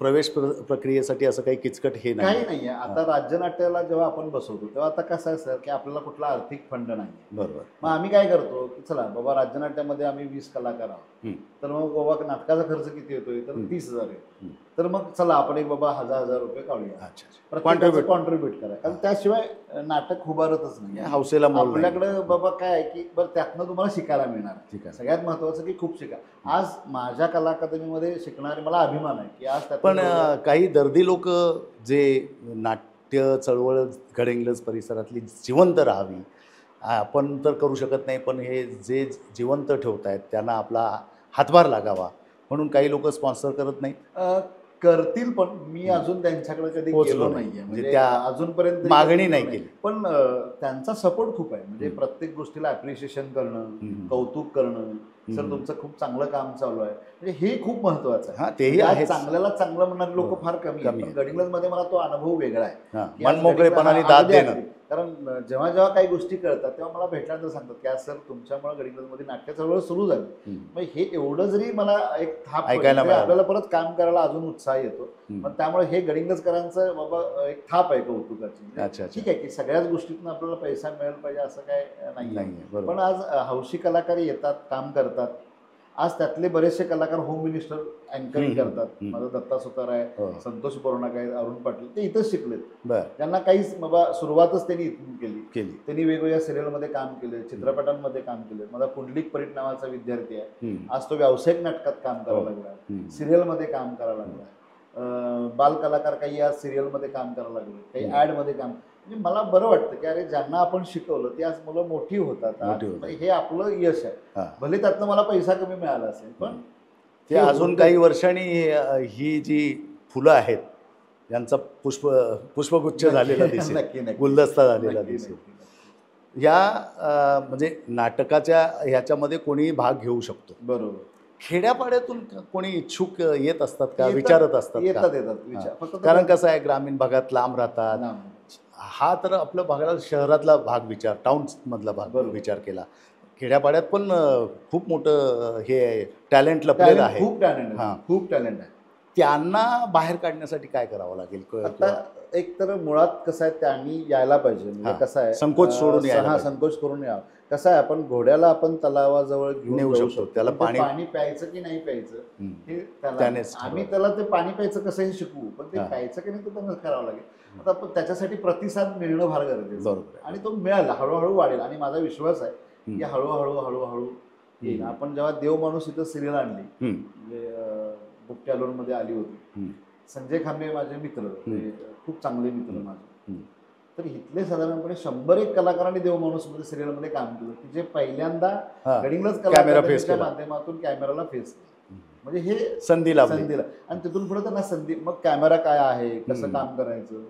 प्रवेश प्रक्रियेसाठी असं काही किचकट हे काही नाही. नाहीये. आता राज्यनाट्याला जेव्हा आपण बसवतो तेव्हा आता कसं आहे सर की आपल्याला कुठला आर्थिक फंड नाही. बरोबर. मग आम्ही काय करतो की चला बाबा राज्यनाट्यामध्ये आम्ही 20 कलाकार आहोत, तर मग बाबा नाटकाचा खर्च किती येतोय तर 30,000 आहे. तर मग चला आपण एक बाबा 1000 रुपये काढूया, अच्छा प्रत्येकाचं कॉन्ट्रीब्युट करा, कारण त्याशिवाय नाटक उभारतच नाही. हौसेला मोल नाही. आपल्याकडे बाबा काय आहे की बरं त्यातनं तुम्हाला शिकायला मिळणार. ठीक आहे. सगळ्यात महत्वाचं की खूप शिका. आज माझ्या कला अकादमीमध्ये शिकणारे मला अभिमान आहे की आज पण काही दर्दी लोक जे नाट्य चळवळ गडिंग्लज परिसरातली जिवंत राहावी, आपण तर करू शकत नाही, पण हे जे जिवंत ठेवत आहेत त्यांना आपला हातभार लागावा म्हणून काही लोक स्पॉन्सर करत नाहीत. करतील, पण मी अजून त्यांच्याकडे कधी पोहोचलो गेलो नाही. नाहीये, म्हणजे म्हणजे त्या अजूनपर्यंत तरी मागणी कधी नाही गेलो केली. पण त्यांचा सपोर्ट खूप आहे. म्हणजे प्रत्येक गोष्टीला अप्रिशिएशन करणं, कौतुक करणं, सर तुमचं खूप चांगलं काम चालू आहे, म्हणजे हे खूप महत्वाचं आहे. हां, तेही आज आहेच. चांगल्याला चांगलं म्हणणारे लोक फार कमी आहेत. आहेत. गडिंग्लजमध्ये मला तो अनुभव वेगळा आहे की आज मनमोकळेपणाने गडिंग्लज- दाद अगदी- देणं. अगदी. कारण जेव्हा जेव्हा काही गोष्टी कळतात तेव्हा मला भेटल्यानंतर सांगतात की आज सर तुमच्यामुळे गडिंग्लजमध्ये नाट्य चळवळ सुरू झाली. मग हे एवढं जरी मला एक थाप ऐकायला पडली, तरी मिळालं. आपल्याला परत काम करायला अजून उत्साह येतो. पण त्यामुळे हे गडिंग्लजकरांचं बाबा एक थाप आहे कौतुकाची. म्हणजे अच्छा. ठीक आहे की सगळ्याच गोष्टीतून आपल्याला पैसा मिळायला पाहिजे असं काय नाही. बरोबर. पण आज हौशी कलाकार येतात, काम करतात. आज त्यातले बरेचसे कलाकार होम मिनिस्टर अँकरिंग करतात. माझा दत्ता सुतार आहे, संतोष बोरणाक आहे, अरुण पाटील, ते इथंच शिकलेत. त्यांना काहीच बाबा सुरुवातच त्यांनी इथून केली. त्यांनी वेगवेगळ्या सिरियलमध्ये काम केलं, चित्रपटांमध्ये काम केलं. माझा पुंडलिक परीट नावाचा विद्यार्थी आहे, आज तो व्यावसायिक नाटकात काम करायला लागला, सिरियलमध्ये काम करायला लागला. बाल कलाकार काही आज सिरियलमध्ये काम करायला लागले, काही ॲडमध्ये काम. म्हणजे मला बरं वाटतं की अरे ज्यांना आपण शिकवलं ते आज मुलं मोठी होतात. हे आपलं यश आहे. भले त्यातनं मला पैसा कमी मिळाला असेल, पण ते अजून काही वर्षांनी ही जी फुलं आहेत यांचा पुष्पगुच्छ झालेला दिसेल, गुलदस्ता झालेला दिसेल. या म्हणजे नाटकाच्या ह्याच्यामध्ये कोणी भाग घेऊ शकतो. बरोबर. खेड्यापाड्यातून कोणी इच्छुक येत असतात का, विचारत असतात का? येतात. कारण कसं आहे, ग्रामीण भागात लांब राहतात. हा तर आपल्या भागाला शहरातला भाग विचार, टाउन मधला भाग विचार केला. खेड्यापाड्यात पण खूप मोठं हे टॅलेंट लपलेलं आहे. खूप टॅलेंट आहे. त्यांना बाहेर काढण्यासाठी काय करावं लागेल? आता एक तर मुळात कसं आहे, त्यांनी यायला पाहिजे. म्हणजे कसं आहे, संकोच सोडून यायला, संकोच करून यावं. कसं आहे, आपण घोड्याला आपण तलावाजवळ घेऊन नेऊ शकतो. त्याला पाणी प्यायचं की नाही प्यायचं हे त्याला, आम्ही त्याला ते पाणी प्यायचं कसंही शिकवू, पण ते प्यायचं की नाही तो त्यांना करावं लागेल. आता पण त्याच्यासाठी प्रतिसाद मिळणं फार गरजेचं, आणि तो मिळाला, हळूहळू वाढेल. आणि माझा विश्वास आहे की हळूहळू येईल. आपण जेव्हा देव माणूस इथं सिरियल आणली, म्हणजे बुकटॅलोनमध्ये आली होती, संजय खांबे माझे मित्र, खूप चांगले मित्र माझे, तर इथले साधारणपणे 100 कलाकारांनी देव माणूस मध्ये सिरियलमध्ये काम केलं की जे पहिल्यांदा गडिंग्लज कलाकारांच्या माध्यमातून कॅमेराला फेस केलं. म्हणजे हे संधीला, आणि तिथून पुढे त्यांना संधी, मग कॅमेरा काय आहे, कसं काम करायचं,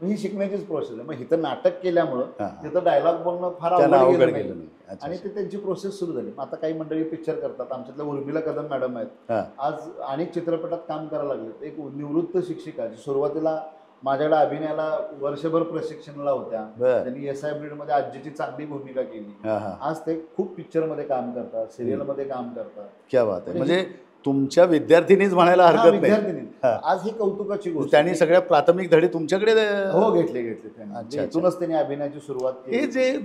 ही शिकण्याचीच प्रोसेस आहे. मग इथं नाटक केल्यामुळं तिथं डायलॉग बोलणं फार अवघड गेलं नाही, आणि ते त्यांची प्रोसेस सुरू झाली. आता काही मंडळी पिक्चर करतात. आमच्यातल्या उर्मिला कदम मॅडम आहेत, आज अनेक चित्रपटात काम करायला लागले. एक निवृत्त शिक्षिका, सुरुवातीला माझ्याकडे अभिनयाला वर्षभर प्रशिक्षणाला होत्या, त्यांनी SI ब्रीड मध्ये आजीची चांगली भूमिका केली. आज ते खूप पिक्चर मध्ये काम करतात, सिरियल मध्ये काम करतात. क्या बात आहे. म्हणजे तुमच्या विद्यार्थिनीच म्हणायला हरकत नाही. आज ही कौतुकाची गोष्ट. त्यांनी सगळ्या प्राथमिक धडे तुमच्याकडे घेतले. इथूनच त्यांनी अभिनयाची सुरुवात केली. हे जे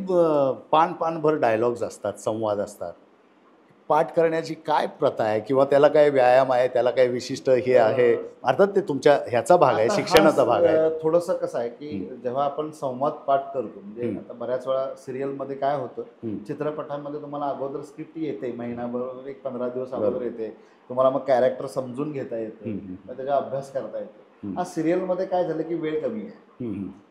पानभर डायलॉग्स असतात, संवाद असतात, पाठ करण्याची काय प्रथा आहे, किंवा त्याला काय व्यायाम आहे, त्याला काय विशिष्ट हे आहे? अर्थात ते तुमच्या ह्याचा भाग आहे, शिक्षणाचा भाग आहे. थोडंसं कसं आहे की जेव्हा आपण संवाद पाठ करतो, म्हणजे आता बऱ्याच वेळा सिरियलमध्ये काय होतं, चित्रपटामध्ये तुम्हाला अगोदर स्क्रिप्ट येते, महिनाभर 15 दिवस अगोदर येते, तुम्हाला मग कॅरेक्टर समजून घेता येतं, मग त्याचा अभ्यास करता येतो. आज सिरियलमध्ये काय झालं की वेळ कमी आहे.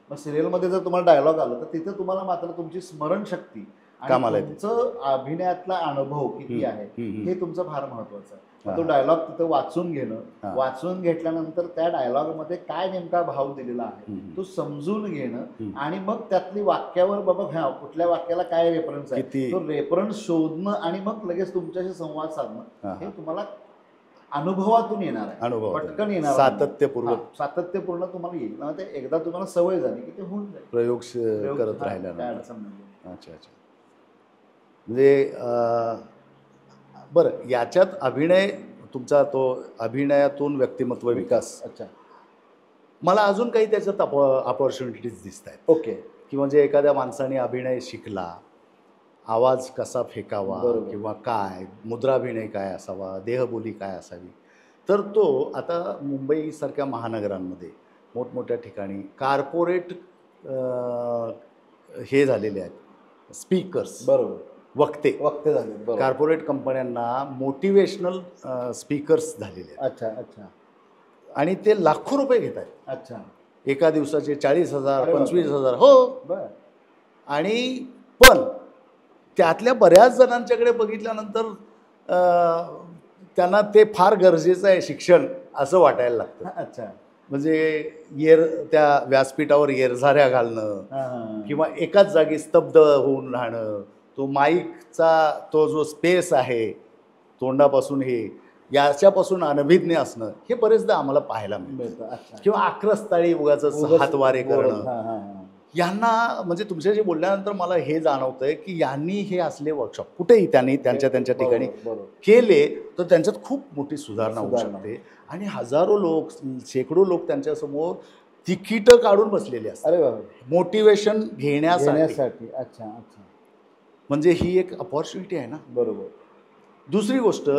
मग सिरियलमध्ये जर तुम्हाला डायलॉग आलं तर तिथं तुम्हाला मात्र तुमची स्मरणशक्ती आणि तुमचं अभिनयातला अनुभव किती आहे हे तुमचं फार महत्वाचं आहे. तो डायलॉग तिथं वाचून घेणं, वाचून घेतल्यानंतर त्या डायलॉग मध्ये काय नेमका भाव दिलेला आहे तो समजून घेणं, आणि मग त्यातली वाक्यावर बाबा कुठल्या वाक्याला काय रेफरन्स आहे तो रेफरन्स शोधणं, आणि मग लगेच तुमच्याशी संवाद साधणं, हे तुम्हाला अनुभवातून येणार आहे, पटकन येणार, सातत्यपूर्ण तुम्हाला येईल. ते एकदा तुम्हाला सवय झाली की ते होऊन जाईल. प्रयोग करत राहिला. अच्छा. म्हणजे बरं, याच्यात अभिनय तुमचा, तो अभिनयातून व्यक्तिमत्व विकास, अच्छा, मला अजून काही त्याच्यात अपॉर्च्युनिटीज दिसत आहेत. ओके. की म्हणजे एखाद्या माणसाने अभिनय शिकला, आवाज कसा फेकावा, किंवा काय मुद्राभिनय काय असावा, देहबोली काय असावी, तर तो आता मुंबईसारख्या महानगरांमध्ये मोठमोठ्या ठिकाणी कार्पोरेट हे झालेले आहेत स्पीकर्स, बरोबर वक्ते झाले बरोबर. कार्पोरेट कंपन्यांना मोटिवेशनल स्पीकर्स झालेले आहेत अच्छा अच्छा आणि ते लाखो रुपये घेत आहेत. अच्छा एका दिवसाचे 40,000 अरे बापरे. 25,000 हो. बर आणि पण त्यातल्या बऱ्याच जणांच्याकडे बघितल्यानंतर त्यांना ते फार गरजेचं आहे शिक्षण असं वाटायला लागतं. अच्छा म्हणजे त्या व्यासपीठावर येरझाऱ्या घालणं हां किंवा एकाच जागी स्तब्ध होऊन राहणं, तो माईकचा तो जो स्पेस आहे तोंडापासून हे याच्यापासून अनभिज्ञ असणं हे बरेचदा आम्हाला पाहायला मिळतं. मिळतं. अच्छा किंवा आक्रस्ताळी उगाच हातवारे करणं. हां हां हां यांना म्हणजे तुमच्याशी बोलल्यानंतर मला हे जाणवतंय की यांनी हे असले वर्कशॉप कुठेही त्यांनी त्यांच्या ठिकाणी बरोबर केले तर त्यांच्यात खूप मोठी सुधारणा होऊ सुधारणा. शकते. आणि हजारो लोक शेकडो लोक त्यांच्यासमोर तिकीटं काढून बसलेले असतात अरे बाबा मोटिवेशन घेण्यासाठी. अच्छा अच्छा म्हणजे ही एक अपॉर्च्युनिटी आहे ना. बरोबर. दुसरी गोष्ट,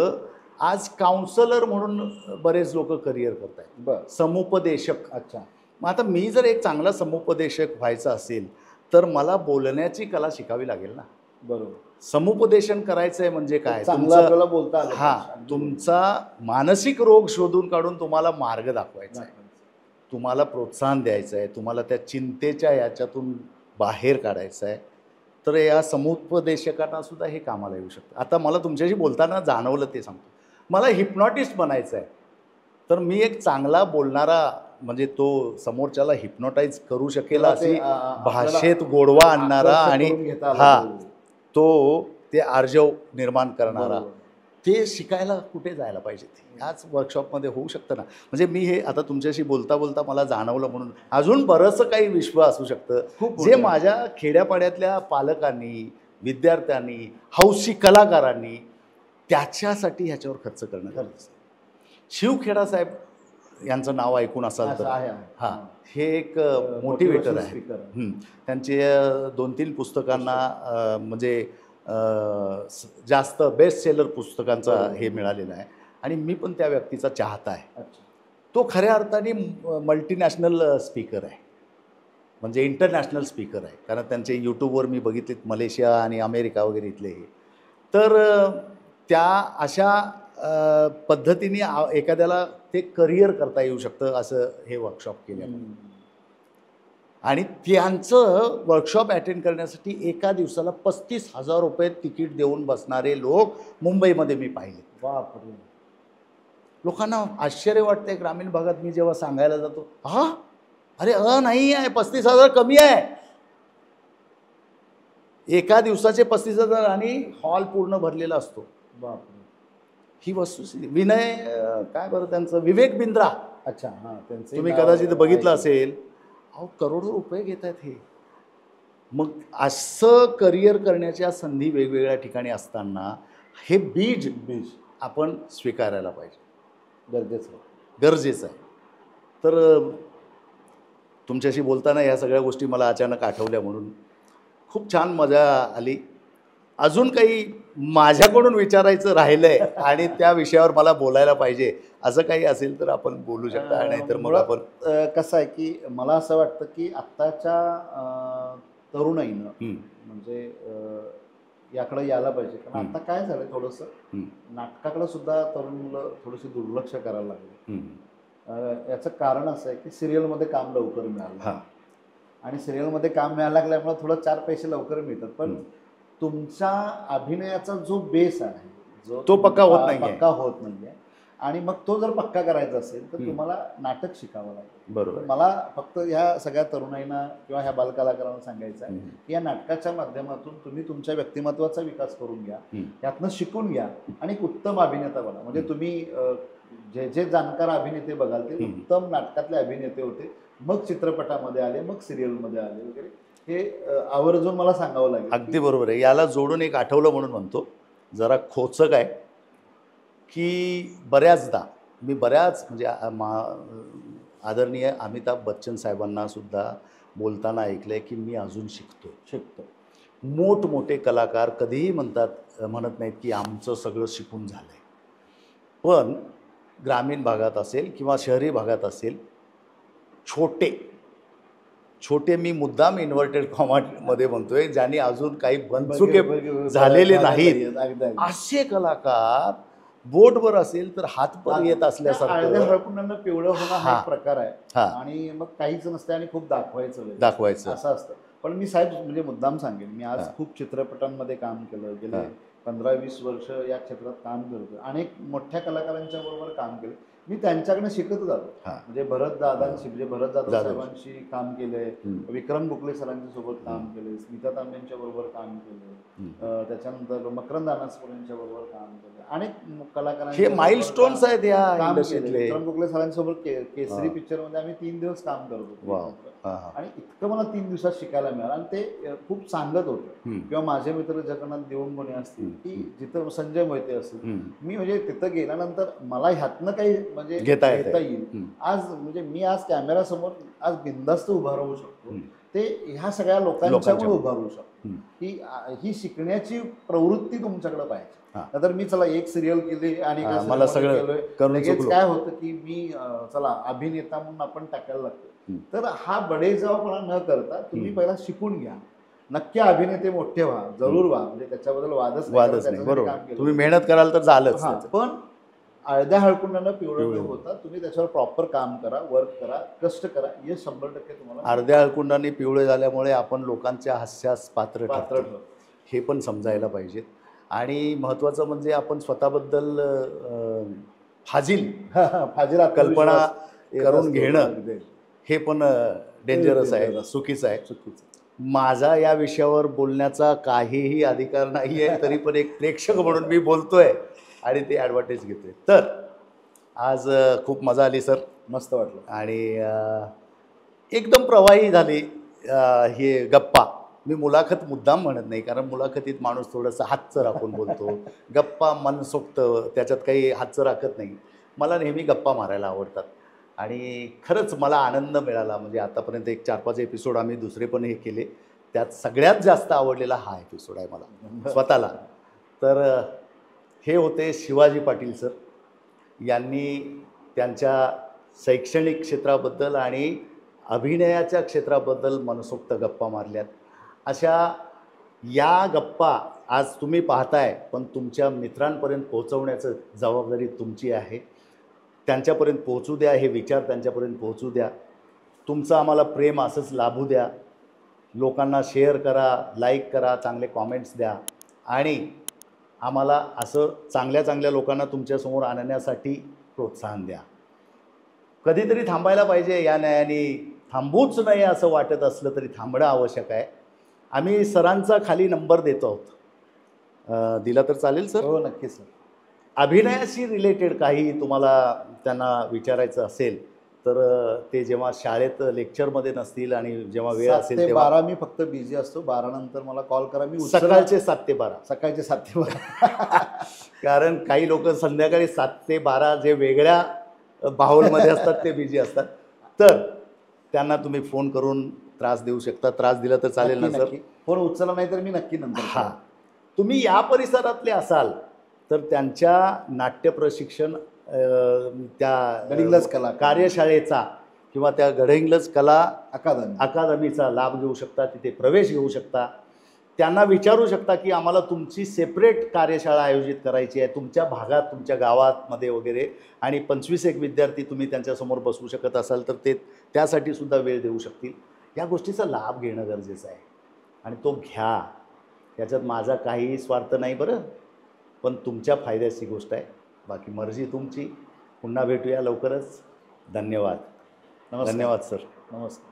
आज काउन्सलर म्हणून बरेच लोक करिअर करत आहेत, बर समुपदेशक. अच्छा मग आता मी जर एक चांगला समुपदेशक व्हायचा असेल तर मला बोलण्याची कला शिकावी लागेल ना. बरोबर. समुपदेशन करायचं आहे म्हणजे काय, चांगलं आपल्याला बोलता आलं हा पाहिजे. तुमचा मानसिक रोग शोधून काढून तुम्हाला मार्ग दाखवायचा आहे, तुम्हाला प्रोत्साहन द्यायचं आहे, तुम्हाला त्या चिंतेच्या याच्यातून बाहेर काढायचं आहे. तर या समुपदेशकांना सुद्धा हे कामाला येऊ शकतं. आता मला तुमच्याशी बोलताना जाणवलं ते सांगतो. मला हिप्नॉटिस्ट बनायचं आहे तर मी एक चांगला बोलणारा म्हणजे तो समोरच्याला हिप्नोटाईज करू शकेल अशी भाषेत गोडवा आणणारा आणि ते आर्जव निर्माण करणारा ते शिकायला कुठे जायला पाहिजे. ह्याच वर्कशॉपमध्ये होऊ शकतं ना. म्हणजे मी हे आता तुमच्याशी बोलता बोलता मला जाणवलं म्हणून अजून बरंचसं काही विश्व असू शकतं जे माझ्या खेड्यापाड्यातल्या पालकांनी, विद्यार्थ्यांनी, हौशी कलाकारांनी त्याच्यासाठी ह्याच्यावर खर्च करणं गरजेचं. शिवखेडा साहेब यांचं नाव ऐकून असाल तर हां, हे एक मोटिवेटर आहे. त्यांचे 2-3 पुस्तकांना म्हणजे जास्त बेस्ट सेलर पुस्तकांचा हे मिळालेलं आहे आणि मी पण त्या व्यक्तीचा चाहता आहे. तो खऱ्या अर्थाने मल्टीनॅशनल स्पीकर आहे, म्हणजे इंटरनॅशनल स्पीकर आहे. कारण त्यांचे यूट्यूबवर मी बघितलेत मलेशिया आणि अमेरिका वगैरे इथले हे. तर त्या अशा पद्धतीने एखाद्याला ते करिअर करता येऊ शकतं असं हे वर्कशॉप केल्यामुळे. आणि त्यांचं वर्कशॉप अटेंड करण्यासाठी एका दिवसाला 35,000 रुपये तिकीट देऊन बसणारे लोक मुंबईमध्ये मी पाहिले. बापरे. लोकांना आश्चर्य वाटतंय ग्रामीण भागात मी जेव्हा सांगायला जातो, हा अरे नाही आहे, 35,000 कमी आहे. एका दिवसाचे 35,000 आणि हॉल पूर्ण भरलेला असतो. बापरे. ही वस्तुस्थिती. विनय काय बरं त्यांचं, विवेक बिंद्रा. अच्छा हां, त्यांचं तुम्ही कदाचित बघितलं असेल. अहो करोडो रुपये घेत आहेत हे. मग असं करिअर करण्याच्या संधी वेगवेगळ्या ठिकाणी असताना हे बीज आपण स्वीकारायला पाहिजे, गरजेचं आहे. तर तुमच्याशी बोलताना ह्या सगळ्या गोष्टी मला अचानक आठवल्या म्हणून खूप छान मजा आली. अजून काही माझ्याकडून विचारायचं राहिलंय आणि त्या विषयावर मला बोलायला पाहिजे असं काही असेल तर आपण बोलू शकता. नाहीतर मग आपण कसं आहे की मला असं वाटतं की आत्ताच्या तरुणाईनं म्हणजे याकडे यायला पाहिजे. कारण आता काय झालंय, थोडंसं नाटकाकडे सुद्धा तरुण मुलं थोडीशी दुर्लक्ष करायला लागले. याचं कारण असं आहे की सिरियलमध्ये काम लवकर मिळालं आणि सिरियलमध्ये काम मिळायला लागल्यामुळे थोडं 4 पैसे लवकर मिळतात, पण तुमचा अभिनयाचा जो बेस आहे जो तो पक्का होत नाहीये. आणि मग तो जर पक्का करायचा असेल तर तुम्हाला नाटक शिकावं लागेल. बरोबर. मला फक्त ह्या सगळ्या तरुणाईंना किंवा ह्या बालकलाकारांना सांगायचं आहे की या नाटकाच्या माध्यमातून तुम्ही तुमच्या व्यक्तिमत्वाचा विकास करून घ्या, यातनं शिकून घ्या आणि एक उत्तम अभिनेता बना. म्हणजे तुम्ही जे जे जाणकार अभिनेते बघाल ते उत्तम नाटकातले अभिनेते होते, मग चित्रपटामध्ये आले, मग सिरियलमध्ये आले वगैरे. हे आवर्जून मला सांगावं लागेल. अगदी बरोबर आहे. याला जोडून एक आठवलं म्हणून म्हणतो, जरा खोचक आहे की बऱ्याचदा मी म्हणजे आदरणीय अमिताभ बच्चन साहेबांना सुद्धा बोलताना ऐकलं आहे की मी अजून शिकतो. मोठमोठे कलाकार कधीही म्हणत नाहीत की आमचं सगळं शिकून झालं आहे, पण ग्रामीण भागात असेल किंवा शहरी भागात असेल, छोटे मी मुद्दाम इन्व्हर्टेड कॉमामध्ये म्हणतोय, ज्यांनी अजून काही बनचुके झालेले नाहीत, असे कलाकार बोटवर असेल तर हात पण येत असल्यासारखं हळकुंडांना पिवळं होणं हा हा. एक प्रकार आहे. हा. आणि मग काहीच नसतं आणि खूप दाखवायचं दाखवायचं. असं असतं. पण मी साहेब म्हणजे मुद्दाम सांगेन, मी आज हा. खूप चित्रपटांमध्ये काम केलं, गेले हा. 15-20 वर्ष या क्षेत्रात काम करतो. अनेक मोठ्या कलाकारांच्या बरोबर काम केलं. मी त्यांच्याकडनं शिकतच आलो. हा. म्हणजे भरत दादांशी, म्हणजे भरत जाधव जाधव. साहेबांशी काम केलंय, विक्रम गोखले सरांच्या सोबत काम केले, स्मिता तांबेंच्या बरोबर काम केलं, त्याच्यानंतर मकरंद अनासपुरे यांच्या बरोबर काम केलं, अनेक कलाकारांचे हे माइलस्टोन्स आहेत या काम केले. इंडस्ट्रीतले. विक्रम गोखले सरांसोबत केसरी पिक्चर मध्ये आम्ही 3 दिवस काम करत होतो. वाव. हा. आणि इतकं मला 3 दिवसात शिकायला मिळालं आणि ते खूप सांगत होते. किंवा माझे मित्र जगन्नाथ देवंगुणे असतील, की जिथं संजय मोहिते असतील, मी म्हणजे तिथं गेल्यानंतर मला ह्यातनं काही म्हणजे घेता येईल. आज म्हणजे मी आज कॅमेरासमोर आज बिनधास्त उभा राहू शकतो, ते ह्या सगळ्या लोकांच्यामुळे उभा राहू शकतो. ही शिकण्याची प्रवृत्ती तुमच्याकडे पाहिजे. तर मी चला एक सिरियल केली आणि मला सगळं लगेच काय होतं की मी चला अभिनेता म्हणून आपण टाकायला लागतो. तर हा बडेजावपणा न करता तुम्ही पहिला शिकून घ्या. नक्की अभिनेते मोठे व्हा, जरूर व्हा, म्हणजे त्याच्याबद्दल वादच नाही. बरोबर, तुम्ही मेहनत कराल तर झालंच. पण अर्ध्या हळकुंडानं पिवळं न होता तुम्ही त्याच्यावर प्रॉपर काम करा, वर्क करा, कष्ट करा, हे 100% तुम्हाला. अर्ध्या हळकुंडाने पिवळे झाल्यामुळे आपण लोकांच्या हास्यास पात्र पात्र हे पण समजायला पाहिजे. आणि महत्त्वाचं म्हणजे आपण स्वतःबद्दल फाजील कल्पना करून घेणं हे पण डेंजरस आहे, चुकीचं आहे. माझा या विषयावर बोलण्याचा काहीही अधिकार नाही आहे, तरी पण एक प्रेक्षक म्हणून मी बोलतोय आणि ते ॲडव्हान्टेज घेतोय. तर आज खूप मजा आली सर, मस्त वाटलं आणि एकदम प्रवाही झाली हे गप्पा. मी मुलाखत मुद्दाम म्हणत नाही, कारण मुलाखतीत माणूस थोडंसं हातचं राखून बोलतो, गप्पा मनसोक्त, त्याच्यात काही हातचं राखत नाही. मला नेहमी गप्पा मारायला आवडतात आणि खरंच मला आनंद मिळाला. म्हणजे आतापर्यंत एक 4-5 एपिसोड आम्ही दुसरे पण हे केले, त्यात सगळ्यात जास्त आवडलेला हा एपिसोड आहे मला स्वतःला. तर हे होते शिवाजी पाटील सर. यांनी त्यांच्या शैक्षणिक क्षेत्राबद्दल आणि अभिनयाच्या क्षेत्राबद्दल मनसोक्त गप्पा मारल्यात. अशा या गप्पा आज तुम्ही पाहताय, पण तुमच्या मित्रांपर्यंत पोहोचवण्याचं जबाबदारी तुमची आहे. त्यांच्यापर्यंत पोहोचू द्या, हे विचार त्यांच्यापर्यंत पोहोचू द्या. तुमचं आम्हाला प्रेम असंच लाभू द्या. लोकांना शेअर करा, लाईक करा, चांगले कॉमेंट्स द्या आणि आम्हाला असं चांगल्या लोकांना तुमच्यासमोर आणण्यासाठी प्रोत्साहन द्या. कधीतरी थांबायला पाहिजे. या न्यायाने थांबूच नये असं वाटत असलं तरी थांबणं आवश्यक आहे. आम्ही सरांचा खाली नंबर देतो आहोत, दिला तर चालेल सर? हो, नक्की सर. अभिनयाशी रिलेटेड काही तुम्हाला त्यांना विचारायचं असेल तर ते जेव्हा शाळेत लेक्चरमध्ये नसतील आणि जेव्हा वेळ असेल तेव्हा. 7 ते 12 मी फक्त बिझी असतो. 12 नंतर मला कॉल करा. मी सकाळचे 7 ते 12. सकाळचे 7 ते 12 कारण काही लोक संध्याकाळी 7 ते 12 जे वेगळ्या बाहुलमध्ये असतात ते बिझी असतात. तर त्यांना तुम्ही फोन करून त्रास देऊ शकता. त्रास दिला तर चालेल ना सर? फोन उचलला नाही तर मी नक्की नंतर. हां, तुम्ही या परिसरातले असाल तर त्यांच्या नाट्य प्रशिक्षण त्या गडिंग्लज कला कार्यशाळेचा किंवा त्या गडिंग्लज कला अकादमीचा लाभ घेऊ शकता. तिथे प्रवेश घेऊ शकता. त्यांना विचारू शकता की आम्हाला तुमची सेपरेट कार्यशाळा आयोजित करायची आहे तुमच्या भागात, तुमच्या गावामध्ये वगैरे, आणि 25 विद्यार्थी तुम्ही त्यांच्यासमोर बसवू शकत असाल तर ते त्यासाठी सुद्धा वेळ देऊ शकतील. या गोष्टीचा लाभ घेणं गरजेचं आहे आणि तो घ्या. याच्यात माझा काहीही स्वार्थ नाही बरं, पण तुमच्या फायद्याची गोष्ट आहे. बाकी मर्जी तुमची. पुन्हा भेटूया लवकरच. धन्यवाद. धन्यवाद सर. नमस्कार.